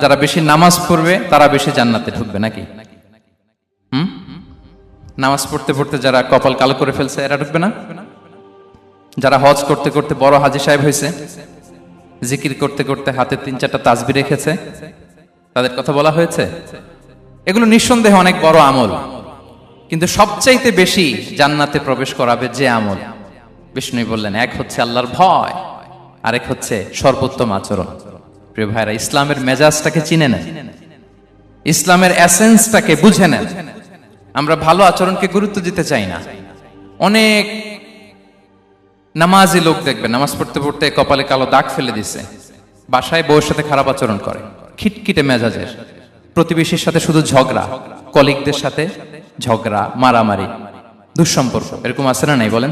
যারা বেশি নামাজ পড়বে তারা বেশি জান্নাতে ঢুকবে নাকি? নামাজ পড়তে পড়তে যারা কপাল কালো করে ফেলছে এরা ঢুকবে না? যারা হজ করতে করতে বড় হাজী সাহেব হয়েছে, জিকির করতে করতে হাতে 3-4টা তাসবিহ রেখেছে, তাদের কথা বলা হয়েছে। এগুলো নিঃসন্দেহে অনেক বড় আমল, কিন্তু সবচাইতে বেশি জান্নাতে প্রবেশ করাবে যে আমল, বিষ্ণু বললেন, এক হচ্ছে আল্লাহর ভয়, আরেক হচ্ছে সর্বোত্তম আচরণ। প্রিয় ভাইরা, ইসলামের মেজাজটাকে চিনে নেন, ইসলামের এসেন্সটাকে বুঝে নেন। আমরা ভালো আচরণকে গুরুত্ব দিতে চাই না। অনেক নামাজি লোক দেখবেন নামাজ পড়তে পড়তে কপালে কালো দাগ ফেলে দিছে, বাসায় বউয়ের সাথে খারাপ আচরণ করে, খিটখিটে মেজাজের, প্রতিবেশীর সাথে শুধু ঝগড়া, কলিগদের সাথে ঝগড়া, মারামারি, দুঃসম্পর্ক, এরকম আছে না নাই বলেন?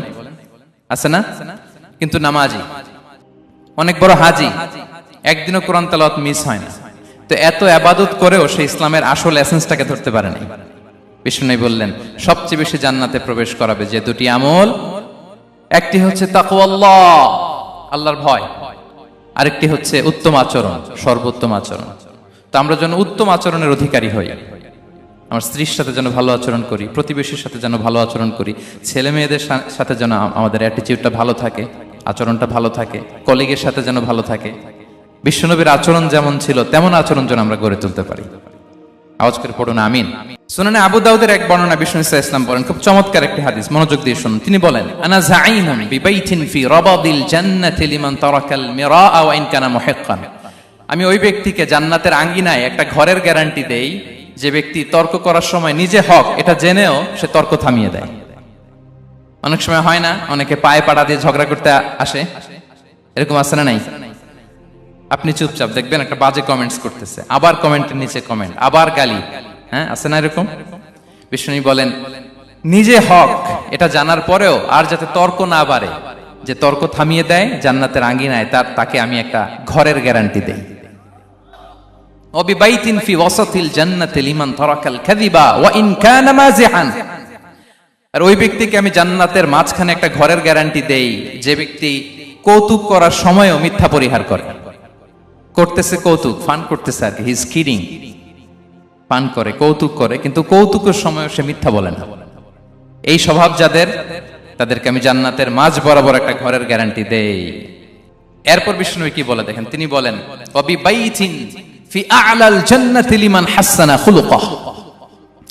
আছে না? কিন্তু নামাজি, অনেক বড় হাজি, একদিনও কোরআন তেলাওয়াত মিস হয় না, তো এত ইবাদত করেও সে ইসলামের আসল এসেন্সটাকে ধরতে পারে নাই। বিষ্ণু বললেন সবচেয়ে বেশি জান্নাতে প্রবেশ করাবে যে দুটি আমল, একটি হচ্ছে তাকওয়াল্লাহ, আল্লাহর ভয়, আরেকটি হচ্ছে উত্তম আচরণ, সর্বোত্তম আচরণ। তো আমরা যেন উত্তম আচরণের অধিকারী হই, আমার স্ত্রীর সাথে যেন ভালো আচরণ করি, প্রতিবেশীর সাথে যেন ভালো আচরণ করি, ছেলে মেয়েদের সাথে যেন আমাদের অ্যাটিটিউডটা ভালো থাকে, আচরণটা ভালো থাকে, কলিগের সাথে যেন ভালো থাকে। বিশ্বনবীর আচরণ যেমন ছিল তেমন আচরণ যেন আমরা গড়ে তুলতে পারি। আওয়াজ করে পড়ুন আমিন। সুনানে আবু দাউদের এক বর্ণনা, বিষ্ণু ইসলাম বলেন, খুব চমৎকার একটি হাদিস, মনোযোগ দিয়ে শুনুন। তিনি বলেন, আনা যাঈমুন বিবাইতিন ফি রাবাদিল জান্নাতি লিমান তারাকাল মিরাআ ওয়া ইন কানা মুহিক্কান। আমি ওই ব্যক্তিকে জান্নাতের আঙ্গিনায় একটা ঘরের গ্যারান্টি দেই যে ব্যক্তি তর্ক করার সময় নিজে হক এটা জেনেও সে তর্ক থামিয়ে দেয়। অনেক সময় হয় না, অনেকে পায়ে পাড়া দিয়ে ঝগড়া করতে আসে, এরকম আছে না নাই? আপনি চুপচাপ দেখবেন একটা বাজে কমেন্টস করতেছে, আবার কমেন্টের নিচে কমেন্ট, আবার গালি, হ্যাঁ আছে না এরকম? বিষ্ণু বলেন নিজে হক এটা জানার পরেও আর যাতে তর্ক না বাড়ে, যে তর্ক থামিয়ে দেয় জান্নাতের আঙ্গিনায়, তাকে আমি একটা ঘরের গ্যারান্টি দেই। ওয়াবিবাইতিন ফি ওয়াসাতিল জান্নাতি লিমান তারাকাল কাযিবা ওয়া ইন কানা মাযিহান। আর ওই ব্যক্তিকে আমি জান্নাতের মাঝখানে একটা ঘরের গ্যারান্টি দেই যে ব্যক্তি কৌতুক করার সময়ও মিথ্যা পরিহার করে। করতেছে কৌতুক, ফান করতেছে আর কি, হি ইজ কিডিং, পান করে, কৌতুক করে, কিন্তু কৌতুকের সময় সে মিথ্যা বলে না। এই স্বভাব যাদের, তাদেরকে আমি জান্নাতের মাঝ বরাবর একটা ঘরের গ্যারান্টি দেই। এরপর বিষ্ণু কি বলে দেখেন, তিনি বলেন ওয়াবিবাইতিন ফি আ'লাল জান্নাতি লিমান হাসানা খুলুকাহু।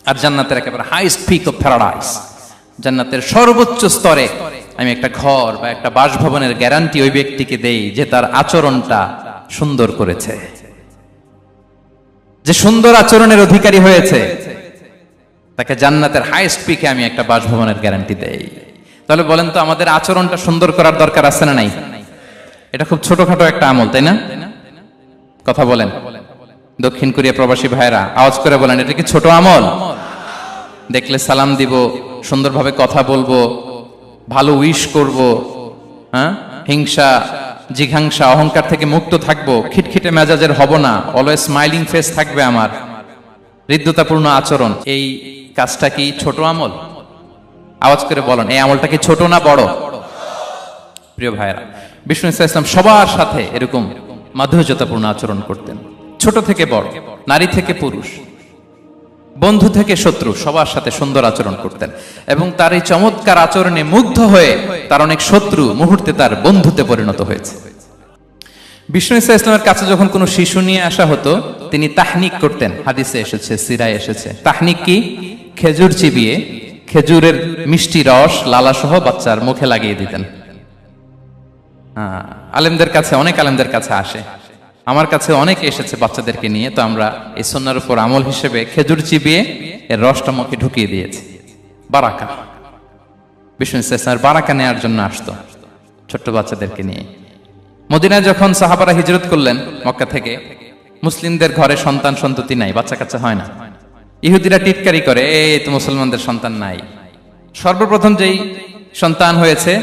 আর জান্নাতের একেবারে হাইস্ট পিক অফ প্যারাডাইস, জান্নাতের সর্বোচ্চ স্তরে আমি একটা ঘর বা একটা বাসভবনের গ্যারান্টি ওই ব্যক্তিকে দেই যে তার আচরণটা সুন্দর করেছে, যে সুন্দর আচরণের অধিকারী হয়েছে, তাকে জান্নাতের হাইস্ট পিকে আমি একটা বাসভবনের গ্যারান্টি দেই। তাহলে বলেন তো আমাদের আচরণটা সুন্দর করার দরকার আছে না নাই? এটা খুব ছোটখাটো একটা আমল, তাই না? কথা বলেন, দক্ষিণ কোরিয়া প্রবাসী ভাইরা আওয়াজ করে বলেন, এটা কি ছোট আমল? দেখলে সালাম দিব, সুন্দরভাবে কথা বলবো, ভালো উইশ করব, হ্যাঁ, হিংসা জিঘাংসা অহংকার থেকে মুক্ত থাকবো, খিটখিটে মেজাজের হব না, অলওয়েজ স্মাইলিং ফেস থাকবে আমার, হৃদ্যতাপূর্ণ আচরণ। এই কাজটা কি ছোট আমল? আওয়াজ করে বলেন, এই আমলটা কি ছোট না বড়? প্রিয় ভাইরা, বিষ্ণু ইসলাম সবার সাথে এরকম মাধুর্যতাপূর্ণ আচরণ করতেন, ছোট থেকে বড়, নারী থেকে পুরুষ, বন্ধু থেকে শত্রু, সবার সাথে সুন্দর আচরণ করতেন। এবং তার এই চমৎকার আচরণে মুগ্ধ হয়ে তার অনেক শত্রু মুহূর্তে তার বন্ধুতে পরিণত হয়েছে। বিষ্ণু ইসলামের কাছে যখন কোনো শিশু নিয়ে আসা হতো, তিনি তাহনিক করতেন, হাদিসে এসেছে, সিরায় এসেছে। তাহনিক কি? খেজুর চিবিয়ে খেজুরের মিষ্টি রস লালা সহ বাচ্চার মুখে লাগিয়ে দিতেন। আলেমদের কাছে, অনেক আলেমদের কাছে আসে, আমার কাছে অনেকে এসেছে বাচ্চাদেরকে নিয়ে, তো আমরা এই সুন্নাহর উপর আমল হিসেবে খেজুর চিবিয়ে এর রসটা মুখে ঢুকিয়ে দিয়েছি। বারাকা, বিষ্ণু ইসলামের বারাকা নেওয়ার জন্য আসতো ছোট্ট বাচ্চাদেরকে নিয়ে। মদিনায় যখন সাহাবারা হিজরত করলেন মক্কা থেকে, মুসলিমদের ঘরে সন্তান সন্ততি নাই, বাচ্চা কাচ্চা হয় না। ইহুদিরা টিটকারি করে, এই তো মুসলমানদের সন্তান নাই। সর্বপ্রথম যেই সন্তান হয়েছে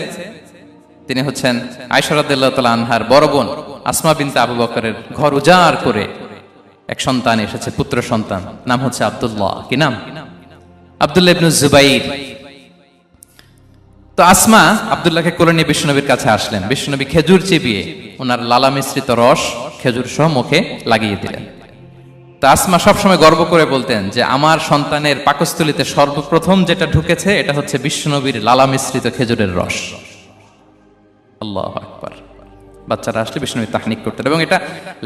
তিনি হচ্ছেন আয়েশা রাদিয়াল্লাহু তাআলা আনহার বড় বোন আসমা বিনতে আবু বকরের ঘর উজাড় করে এক সন্তান এসেছে, পুত্র সন্তান, নাম হচ্ছে আব্দুল্লাহ। কি নাম? আব্দুল্লাহ ইবনে জুবাইর। তো আসমা আব্দুল্লাহকে কোলে নিয়ে বিশ্বনবীর কাছে আসলেন। বিশ্বনবী খেজুর চিবিয়ে ওনার লালা মিশ্রিত রস খেজুর সহ মুখে লাগিয়ে দিলেন। তা আসমা সবসময় গর্ব করে বলতেন যে আমার সন্তানের পাকস্থলীতে সর্বপ্রথম যেটা ঢুকেছে এটা হচ্ছে বিশ্বনবীর লালা মিশ্রিত খেজুরের রস। আল্লাহু আকবার। বাচ্চারা আসলে বিশ্বনবী তাহনিক করতেন এবং এটা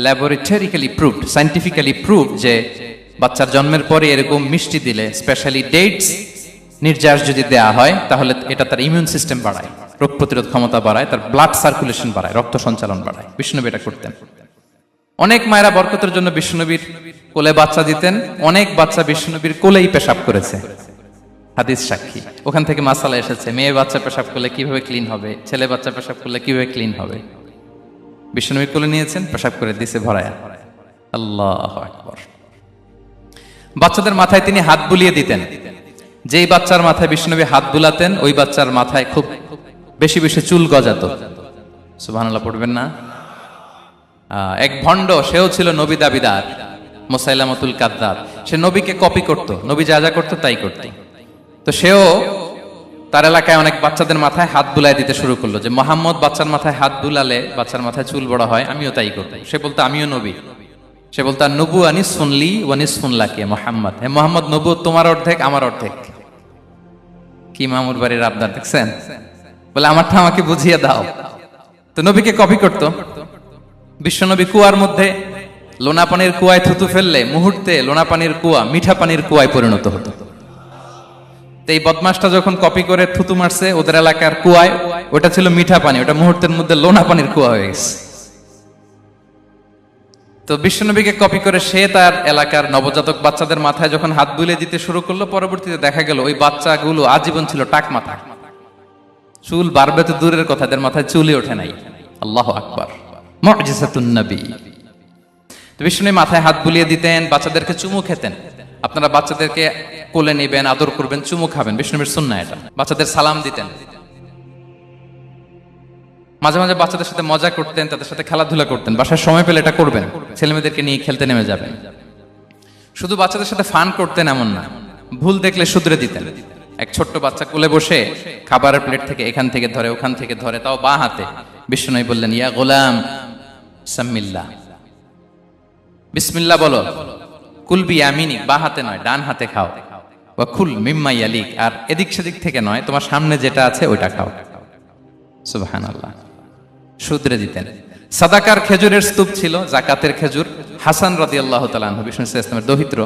ল্যাবরেটরিক্যালি প্রুভড, সায়েন্টিফিক্যালি প্রুভড যে বাচ্চার জন্মের পরে এরকম মিষ্টি দিলে, স্পেশালি ডেটস নির্যাস যদি দেয়া হয়, তাহলে এটা তার ইমিউন সিস্টেম বাড়ায়, রোগ প্রতিরোধ ক্ষমতা বাড়ায়, তার ব্লাড সার্কুলেশন বাড়ায়, রক্ত সঞ্চালন বাড়ায়। বিশ্বনবী এটা করতেন। অনেক মায়েরা বরকতের জন্য বিশ্বনবীর কোলে বাচ্চা দিতেন, অনেক বাচ্চা বিশ্বনবীর কোলেই পেশাব করেছে, হাদিস সাক্ষী। ওখান থেকে মাসালা এসেছে, মেয়ে বাচ্চা পেশাব করলে কিভাবে ক্লিন হবে, ছেলে বাচ্চা পেশাব করলে কিভাবে ক্লিন হবে। বিশ্বনবীর কোলে নিয়েছেন, পেশাব করে দিছে ভরায়া। আল্লাহু আকবার। বাচ্চাদের মাথায় তিনি হাত বুলিয়ে দিতেন। যেই বাচ্চার মাথায় বিশ্বনবী হাত বুলাতেন, ওই বাচ্চার মাথায় খুব বেশি বেশি চুল গজাতো। সুবহানাল্লাহ পড়বেন না? এক ভণ্ড, সেও ছিল নবী দাবিদার, মুসাইলামাতুল কাযযাব। সে নবীকে কপি করত, নবী যা যা করতো তাই করত। তো সেও তার এলাকায় অনেক বাচ্চাদের মাথায় হাত বুলাই দিতে শুরু করলো, যে মোহাম্মদ বাচ্চার মাথায় হাত বুলালে বাচ্চার মাথায় চুল বড় হয়, আমিও তাই করব। সে বলতো আমিও নবী। সে বলতো নবু আনিস শুনলি ওয়ানিস শুনলাকে মোহাম্মদ, হে মোহাম্মদ, নবু তোমার অর্ধেক আমার অর্ধেক। কি মামুর বাড়ির আবদার দেখছেন? বলে আমারটা আমাকে বুঝিয়ে দাও। তো নবীকে কপি করত। বিশ্বনবী কুয়ার মধ্যে লোনা পানির কুয়ায় থুতু ফেললে মুহূর্তে লোনা পানির কুয়া মিঠা পানির কুয়ায় পরিণত হতো। এই বদমাসটা যখন কপি করে থুতু মারছে ওদের এলাকার কুয়ায়, ওটা ছিল মিঠা পানি, ওটা মুহূর্তের মধ্যে লোনা পানির কুয়া হয়ে গেছে। তো বিশ্বনবীকে কপি করে সে তার এলাকার নবজাতক বাচ্চাদের মাথায় যখন হাত বুলিয়ে দিতে শুরু করলো, পরবর্তীতে দেখা গেল ওই বাচ্চাগুলো আজীবন ছিল টাক মাথা। চুল বাড়বে তো দূরের কথা, এদের মাথায় চুলই ওঠে নাই। আল্লাহু আকবার। মুজিজাতুন নবী। তো বিশ্বনবী মাথায় হাত বুলিয়ে দিতেন, বাচ্চাদেরকে চুমু খেতেন। আপনারা বাচ্চাদেরকে কোলে নেবেন, আদর করবেন, চুমু খাবেন, বিশ্বনবীর সুন্নাহ এটা। বাচ্চাদের সালাম দিতেন। মাঝে মাঝে বাচ্চাদের সাথে মজা করতেন, তাদের সাথে খেলাধুলা করতেন। বাসায় সময় পেলে এটা করবেন, ছেলেমেয়েদেরকে নিয়ে খেলতে নেমে যাবেন। শুধু বাচ্চাদের সাথে ফান করতেন এমন না, ভুল দেখলে শুধরে দিতেন। এক ছোট্ট বাচ্চা কোলে বসে খাবারের প্লেট থেকে এখান থেকে ধরে ওখান থেকে ধরে, তাও বাঁ হাতে। বিশ্বনবী বললেন, ইয়া গোলাম সাম্মিল্লাহ, বিসমিল্লাহ বলো। কুলবি ইয়ামিনিক, বাঁ হাতে নয় ডান হাতে খাও। ওয়া কুল মিম্মা ইয়ালিক, আর এদিক সেদিক থেকে নয়, তোমার সামনে যেটা আছে ওইটা খাও। সুবহানাল্লাহ। শুধরে দিতেন। সাদাকার খেজুরের স্তূপ ছিল, জাকাতের খেজুর। হাসান রাদিয়াল্লাহু তাআলা আনহু, বিষ্ণু ইসলামের দহিত্র,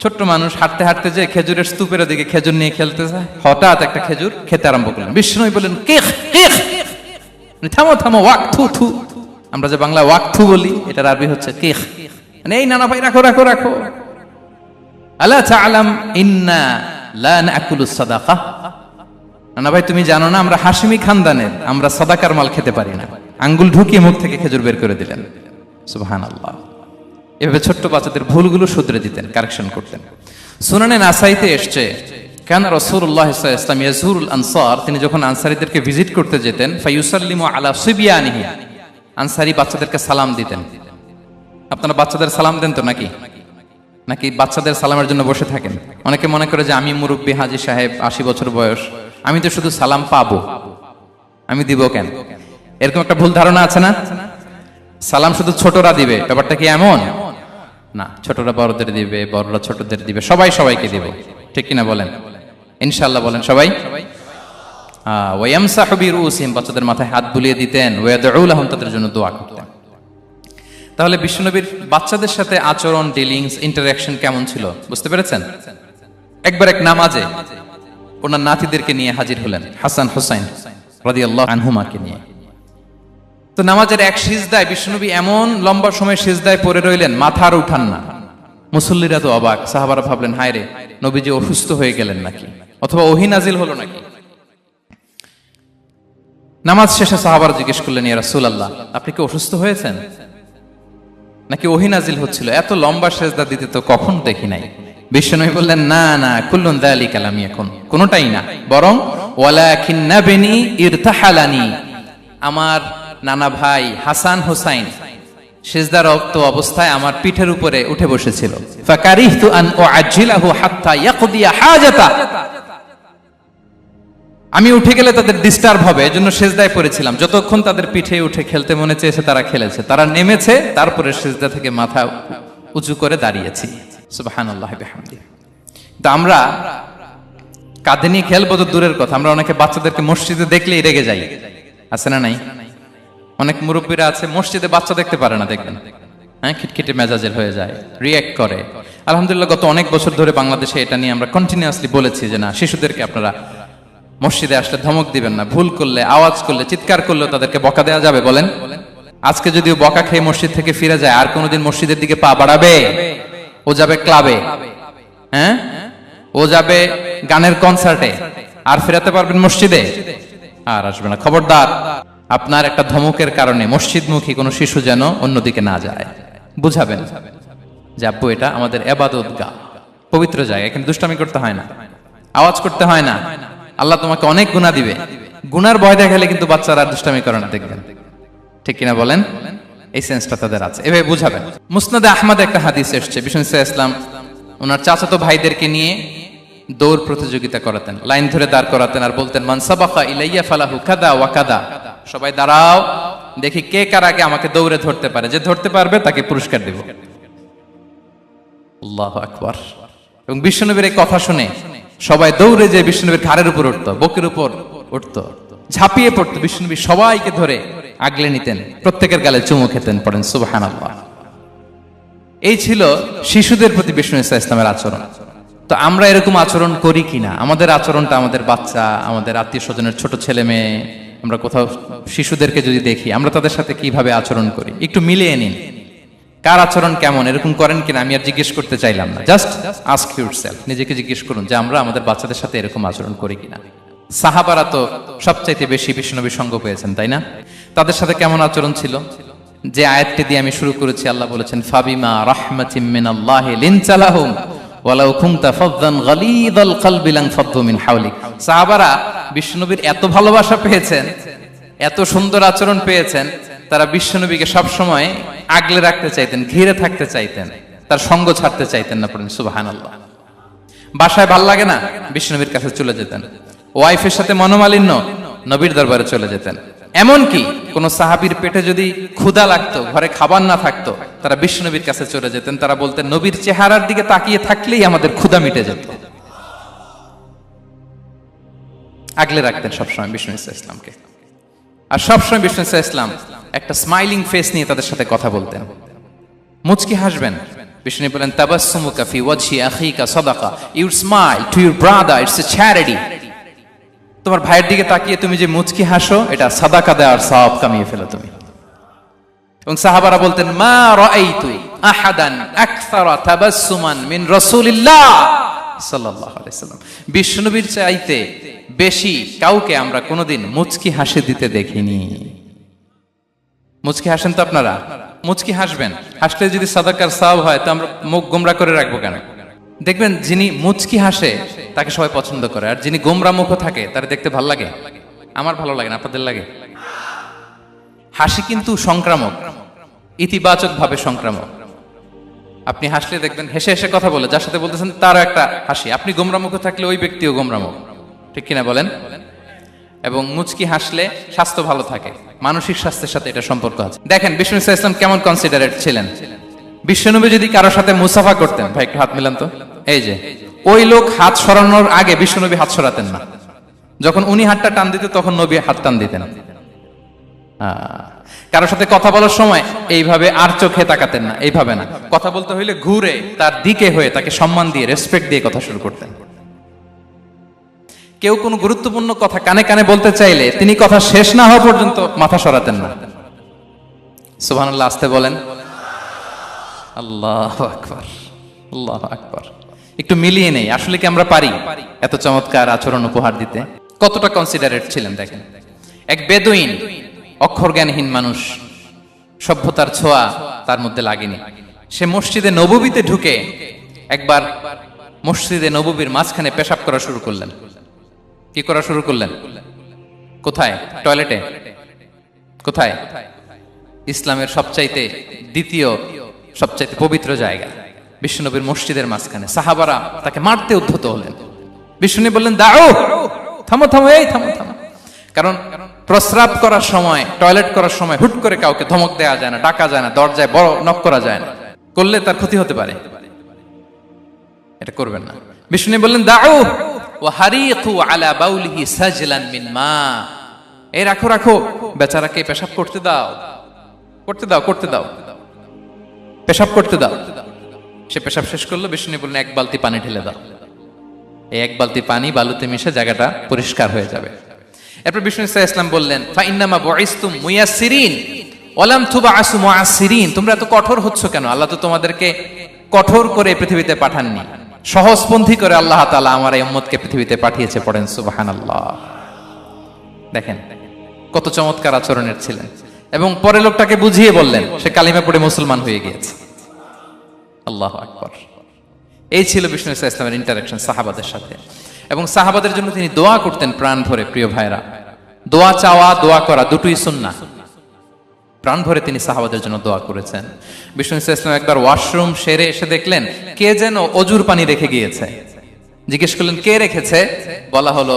ছোট্ট মানুষ, হাঁটতে হাঁটতে যে খেজুরের স্তূপের দিকে খেজুর নিয়ে খেলতে যায়, হঠাৎ একটা খেজুর খেতে আরম্ভ করলেন। বিষ্ণু বললেন, কিখ কিখ, থামো থামো, ওয়াক থু থু। আমরা যে বাংলা ওয়াক থু বলি, এটার আরবি হচ্ছে কিখ। মানে এই নানা ভাই রাখো রাখো রাখো। আলা তাআলাম ইন্না লা নাকুলু সাদাকা, নানা ভাই তুমি জানো না আমরা হাশিমি খানদানের, আমরা সাদাকার মাল খেতে পারি না। আঙ্গুল ঢুকিয়ে মুখ থেকে খেজুর বের করে দিলেন। সুবহানাল্লাহ। এভাবে ছোট্ট বাচ্চাদের ভুলগুলো শুধরে দিতেন, কারেকশন করতেন। সুনানে নাসাইতে এসছে, কানা রাসূলুল্লাহ সাল্লাল্লাহু আলাইহি ওয়াসাল্লাম ইয়াজুরুল আনসার, তিনি যখন আনসারীদেরকে ভিজিট করতে যেতেন, ফায়ুসাল্লিমু আলা সিবিয়ানিহি, আনসারী বাচ্চাদেরকে সালাম দিতেন। আপনারা বাচ্চাদের সালাম দেন তো নাকি? নাকি বাচ্চাদের সালামের জন্য বসে থাকেন? অনেকে মনে করে যে আমি মুরব্বী হাজী সাহেব, 80 বছর বয়স, আমি তো শুধু সালাম পাবো, আমি দিব কেন? এরকম একটা ভুল ধারণা আছে না? সালাম শুধু ছোটরা দিবে, ব্যাপারটা কি এমন না। ছোটরা বড়দের দিবে, বড়রা ছোটদের দিবে, সবাই সবাইকে দিবে। ঠিক কিনা বলেন? ইনশাআল্লাহ বলেন সবাই। ওয়ায়ামসাহু বিরুসিহিম, বাচ্চাদের মাথায় হাত বুলিয়ে দিতেন। ওয়ায়াদউ লাহুম, তাদের জন্য দোয়া করতেন। তাহলে বিশ্বনবীর বাচ্চাদের সাথে আচরণ, ডিলিংস, ইন্টারঅ্যাকশন কেমন ছিল বুঝতে পেরেছেন? একবার এক নামাজে ওনার নাতিদেরকে নিয়ে হাজির হলেন, হাসান হুসাইন রাদিয়াল্লাহু আনহুমাকে নিয়ে। তো নামাজের এক সিজদায় বিশ্বনবী এমন লম্বা সময় সিজদায় পড়ে রইলেন, মাথা আর উঠান না। মুসল্লিরা তো অবাক, সাহাবারা ভাবলেন হায় রে, নবীজি অসুস্থ হয়ে গেলেন নাকি, অথবা ওহী নাজিল হলো নাকি। নামাজ শেষে সাহাবারা জিজ্ঞেস করলেন, ইয়া রাসূলুল্লাহ, আপনি কি অসুস্থ হয়েছেন নাকি ওহী নাজিল হচ্ছিল? এত লম্বা সিজদা দিতে তো কখন দেখি নাই। বিশ্বনবী বললেন, না না, কুল্লুন যালিকা লাম ইয়াকুন, কোনটাই না, বরং ওয়ালাকিন্নাবনি ইরতাহালানি, আমার নানা ভাই হাসান হুসাইন সিজদারত অবস্থায় আমার পিঠের উপরে উঠে বসেছিল। ফাকারিহতু আন উআজ্জিলাহু হাত্তা ইয়াকদিয়া হাজাতা, আমি উঠে গেলে তাদের ডিস্টার্ব হবে, এজন্য সিজদায় পড়েছিলাম। যতক্ষণ তাদের পিঠে উঠে খেলতে মনে চেয়েছে তারা খেলেছে, তারা নেমেছে, তারপরে সিজদা থেকে মাথা উঁচু করে দাঁড়িয়েছি। সুবহানাল্লাহি বিহামদিহি। তো আমরা কাঁধে নিয়ে খেলবো তো দূরের কথা, আমরা অনেকে বাচ্চাদেরকে মসজিদে দেখলেই রেগে যাই, আছে না নাই? অনেক মুরব্বীরা আছে মসজিদে বাচ্চা দেখতে পারে না, দেখবেন হ্যাঁ, খিটখিটে মেজাজের হয়ে যায়, রিয়্যাক্ট করে। আলহামদুলিল্লাহ গত অনেক বছর ধরে বাংলাদেশে এটা নিয়ে আমরা কন্টিনিউয়াসলি বলেছি যে না, শিশুদেরকে আপনারা মসজিদে আসলে ধমক দিবেন না, ভুল করলে, আওয়াজ করলে, চিৎকার করলেও তাদেরকে বকা দেওয়া যাবে? বলেন। আজকে যদিও বকা খেয়ে মসজিদ থেকে ফিরে যায়, আর কোনোদিন মসজিদের দিকে পা বাড়াবে? ও যাবে ক্লাবে, হ্যাঁ, ও যাবে গানের কনসার্টে, আর ফেরাতে পারবেন মসজিদে? আর আসবে না। খবরদার, আপনার একটা ধমকের কারণে মসজিদমুখী কোনো শিশু যেন অন্যদিকে না যায়। বুঝাবেন যে আব্বু এটা আমাদের ইবাদতগাহ, পবিত্র জায়গা, এখানে দুষ্টামি করতে হয় না, আওয়াজ করতে হয় না, আল্লাহ তোমাকে অনেক গুনাহ দিবে। গুনার ভয় দেখালে কিন্তু বাচ্চারা আর দুষ্টামি করে না, দেখবেন। ঠিক কিনা বলেন? এই সেন্সটা তাদের আছে, এভাবে বুঝাবেন। মুসনাদে আহমদে একটা হাদিস এসেছে, বিষ্ণু ইসলাম ওনার চাচাতো ভাইদেরকে নিয়ে দৌড় প্রতিযোগিতা করাতেন, লাইন ধরে দাঁড় করাতেন আর বলতেন মান সাবাকা ইলাইয়া ফালাহু কাদা ওয়া কাদা, সবাই দাঁড়াও, দেখি কে কার আগে আমাকে দৌড়ে ধরতে পারে, যে ধরতে পারবে তাকে পুরস্কার দেব। আল্লাহু আকবার। এবং বিশ্বনবীর এই কথা শুনে সবাই দৌড়ে যে বিশ্বনবীর ঘাড়ের উপর উঠতো, বুকের উপর উঠতো, ঝাঁপিয়ে পড়তো, বিশ্বনবী সবাইকে ধরে আগলে নিতেন, প্রত্যেকের গালে চুমু খেতেন। পড়েন সুবহানাল্লাহ। এই ছিল শিশুদের প্রতি বিষ্ণু ইসলামের আচরণ। তো আমরা এরকম আচরণ করি কিনা? আমাদের আচরণটা আমাদের বাচ্চা, আমাদের আত্মীয় স্বজনের ছোট ছেলে মেয়ে, আমরা কোথাও শিশুদেরকে যদি দেখি, আমরা তাদের সাথে কিভাবে আচরণ করি একটু মিলিয়ে নিন। কার আচরণ কেমন, এরকম করেন কিনা আমি আর জিজ্ঞেস করতে চাইলাম না, জাস্ট আস্ক ইউরসেলফ, নিজেকে জিজ্ঞেস করুন যে আমরা আমাদের বাচ্চাদের সাথে এরকম আচরণ করি কিনা। সাহাবারা তো সবচাইতে বেশি বিশ্বনবীর সঙ্গ পেয়েছেন, তাই না? তাদের সাথে কেমন আচরণ ছিল? যে আয়াতটি দিয়ে আমি শুরু করেছি, আল্লাহ বলেছেন ফাবিমা রাহমাতিম মিনাল্লাহি লিনতা লাহুম ওয়ালাউ কুনতা ফাযযান গালিযাল কলবি লানফাদ্দু মিন হাওলিক। সাহাবারা বিশ্বনবীর এত ভালোবাসা পেয়েছেন, এত সুন্দর আচরণ পেয়েছেন, তারা বিশ্বনবীকে সব সময় আগলে রাখতে চাইতেন, ঘিরে থাকতে চাইতেন, তার সঙ্গ ছাড়তে চাইতেন না। পড়েন সুবহানাল্লাহ। বাসায় ভাল লাগে না, বিশ্বনবীর কাছে চলে যেতেন। ওয়াইফের সাথে মনোমালিন্য, নবীর দরবারে চলে যেতেন। এমনকি কোন সাহাবীর পেটে যদি ক্ষুধা লাগতো, ঘরে খাবার না থাকতো, তারা বিশ্বনবীর কাছে চলে যেতেন। তারা বলতেন নবীর চেহারার দিকে তাকিয়ে থাকলেই আমাদের ক্ষুধা মিটে যেত। আগলে রাখতেন সবসময় বিষ্ণু ইসলামকে। আর সবসময় বিষ্ণু ইসলাম একটা স্মাইলিং ফেস নিয়ে তাদের সাথে কথা বলতেন, মুচকি হাসবেন। বিষ্ণু বলেন তাবাসসুমুকা ফি ওয়াজহি আখিকা সাদাকা, you smile to your brother, it's a charity. তোমার ভাইয়ের দিকে তাকিয়ে তুমি যে মুচকি হাসো, এটা সাদাকা দেওয়ার সওয়াব কামিয়ে ফেলো তুমি। এবং সাহাবারা বলতেন মা রাআইতু আহাদান আকসারা তাবাসসুমান মিন রাসূলিল্লাহ সাল্লাল্লাহু আলাইহি সাল্লাম। বিশ্বনবীর চাইতে বেশি কাউকে আমরা কোনোদিন মুচকি হাসি দিতে দেখিনি। মুচকি হাসেন তো আপনারা? মুচকি হাসবেন, হাসলে যদি সাদাকার সওয়াব হয় তো আমরা মুখ গোমরা করে রাখবো কেন? দেখবেন যিনি মুচকি হাসে তাকে সবাই পছন্দ করে, আর যিনি গোমরা মুখ থাকে তার দেখতে ভালো লাগে। আমার ভালো লাগে না, আপনাদের লাগে? হাসি কিন্তু সংক্রামক, ইতিবাচক ভাবে সংক্রামক। আপনি হাসলে দেখবেন হেসে হেসে কথা বলে, যার সাথে বলতেছেন তারও একটা হাসি। আপনি গোমরা মুখ থাকলে ওই ব্যক্তিও গোমরা মুখ, ঠিক কিনা বলেন? এবং মুচকি হাসলে স্বাস্থ্য ভালো থাকে, মানসিক স্বাস্থ্যের সাথে এটা সম্পর্ক আছে। দেখেন বিষ্ণু ইসলাম কেমন কনসিডারেট ছিলেন। বিশ্বনবী যদি কারোর সাথে মুসাফা করতেন, ভাই একটু হাত মিলান তো, এই যে ওই লোক হাত সরানোর আগে বিশ্বনবী হাত সরাতেন না। যখন উনি হাতটা টান দিতেন তখন নবী হাত টান দিতেন। কারোর সাথে কথা বলার সময় এইভাবে আর চোখে তাকাতেন না, এইভাবে না। কথা বলতে হইলে ঘুরে তার দিকে হয়ে তাকে সম্মান দিয়ে, রেসপেক্ট দিয়ে কথা শুরু করতেন। কেউ কোনো গুরুত্বপূর্ণ কথা কানে কানে বলতে চাইলে তিনি কথা শেষ না হওয়া পর্যন্ত মাথা সরাতেন না। সুবহানাল্লাহ, আসতে বলেন। আল্লাহু আকবার, আল্লাহু আকবার। একটু মিলিয়ে নেই, আসলে কি আমরা পারি এত চমৎকার আচরণ উপহার দিতে? কতটা কনসিডারেট ছিলেন দেখেন। এক বেদুইন, অক্ষর জ্ঞানহীন মানুষ, সভ্যতার ছোঁয়া তার মধ্যে লাগেনি। সে মসজিদে নববীতে ঢুকে একবার মসজিদে নববীর মাঝখানে পেশাব করা শুরু করলেন। কি করা শুরু করলেন? কোথায়? টয়লেটে? কোথায়? ইসলামের সবচাইতে দ্বিতীয় সবচাইতে পবিত্র জায়গা বিশ্বনবীর মসজিদের মাঝখানে। সাহাবারা তাকে মারতে উদ্ধত হলেন। বিষ্ণু বললেন দাও, থামো থামো, এই থামো থামো। কারণ প্রস্রাব করার সময়, টয়লেট করার সময় হুট করে কাউকে ধমক দেওয়া যায় না, ডাকা যায় না, দরজায় বড় নক করা যায় না। করলে তার ক্ষতি হতে পারে, এটা করবেন না। বিষ্ণু বললেন দাউ ওয়া হারিকু আলা বাউলিহি সাজলান মিন মা, এই রাখো রাখো, বেচারাকে পেশাব করতে দাও, করতে দাও, করতে দাও, পেশাব করতে দাও। সে পেশাব শেষ করলো, বিষ্ণু বললেন এক বালতি পানি ঢেলে দাও। এই এক বালতি পানি বালুতে মিশে জায়গাটা পরিষ্কার হয়ে যাবে। এরপর বিষ্ণু ইসলাম বললেন ফা ইন্নামা বুইসতুম মুয়াসসিরিন ওয়া লাম তুবআসু মুআসসিরিন, তোমরা এত কঠোর হচ্ছ কেন? আল্লাহ তো তোমাদেরকে কঠোর করে পৃথিবীতে পাঠাননি, সহজপন্থী করে আল্লাহ তাআলা আমার এই উম্মতকে পৃথিবীতে পাঠিয়েছে। পড়েন সুবহানাল্লাহ। দেখেন কত চমৎকার আচরণের ছিলেন। এবং পরে লোকটাকে বুঝিয়ে বললেন, সে কালিমা পড়ে মুসলমান হয়ে গিয়েছে। আল্লাহু আকবার। এই ছিল বিষ্ণু ইসলামের ইন্টারাকশন সাহাবাদের সাথে। এবং সাহাবাদের জন্য তিনি দোয়া করতেন প্রাণ ভরে। প্রিয় ভাইরা, দোয়া চাওয়া, দোয়া করা দুটোই সুন্নাহ। প্রাণ ভরে তিনি সাহাবাদের জন্য দোয়া করেছেন। বিষ্ণু ইসলাম একবার ওয়াশরুম সেরে এসে দেখলেন কে যেন অজুর পানি রেখে গিয়েছে। জিজ্ঞেস করলেন কে রেখেছে? বলা হলো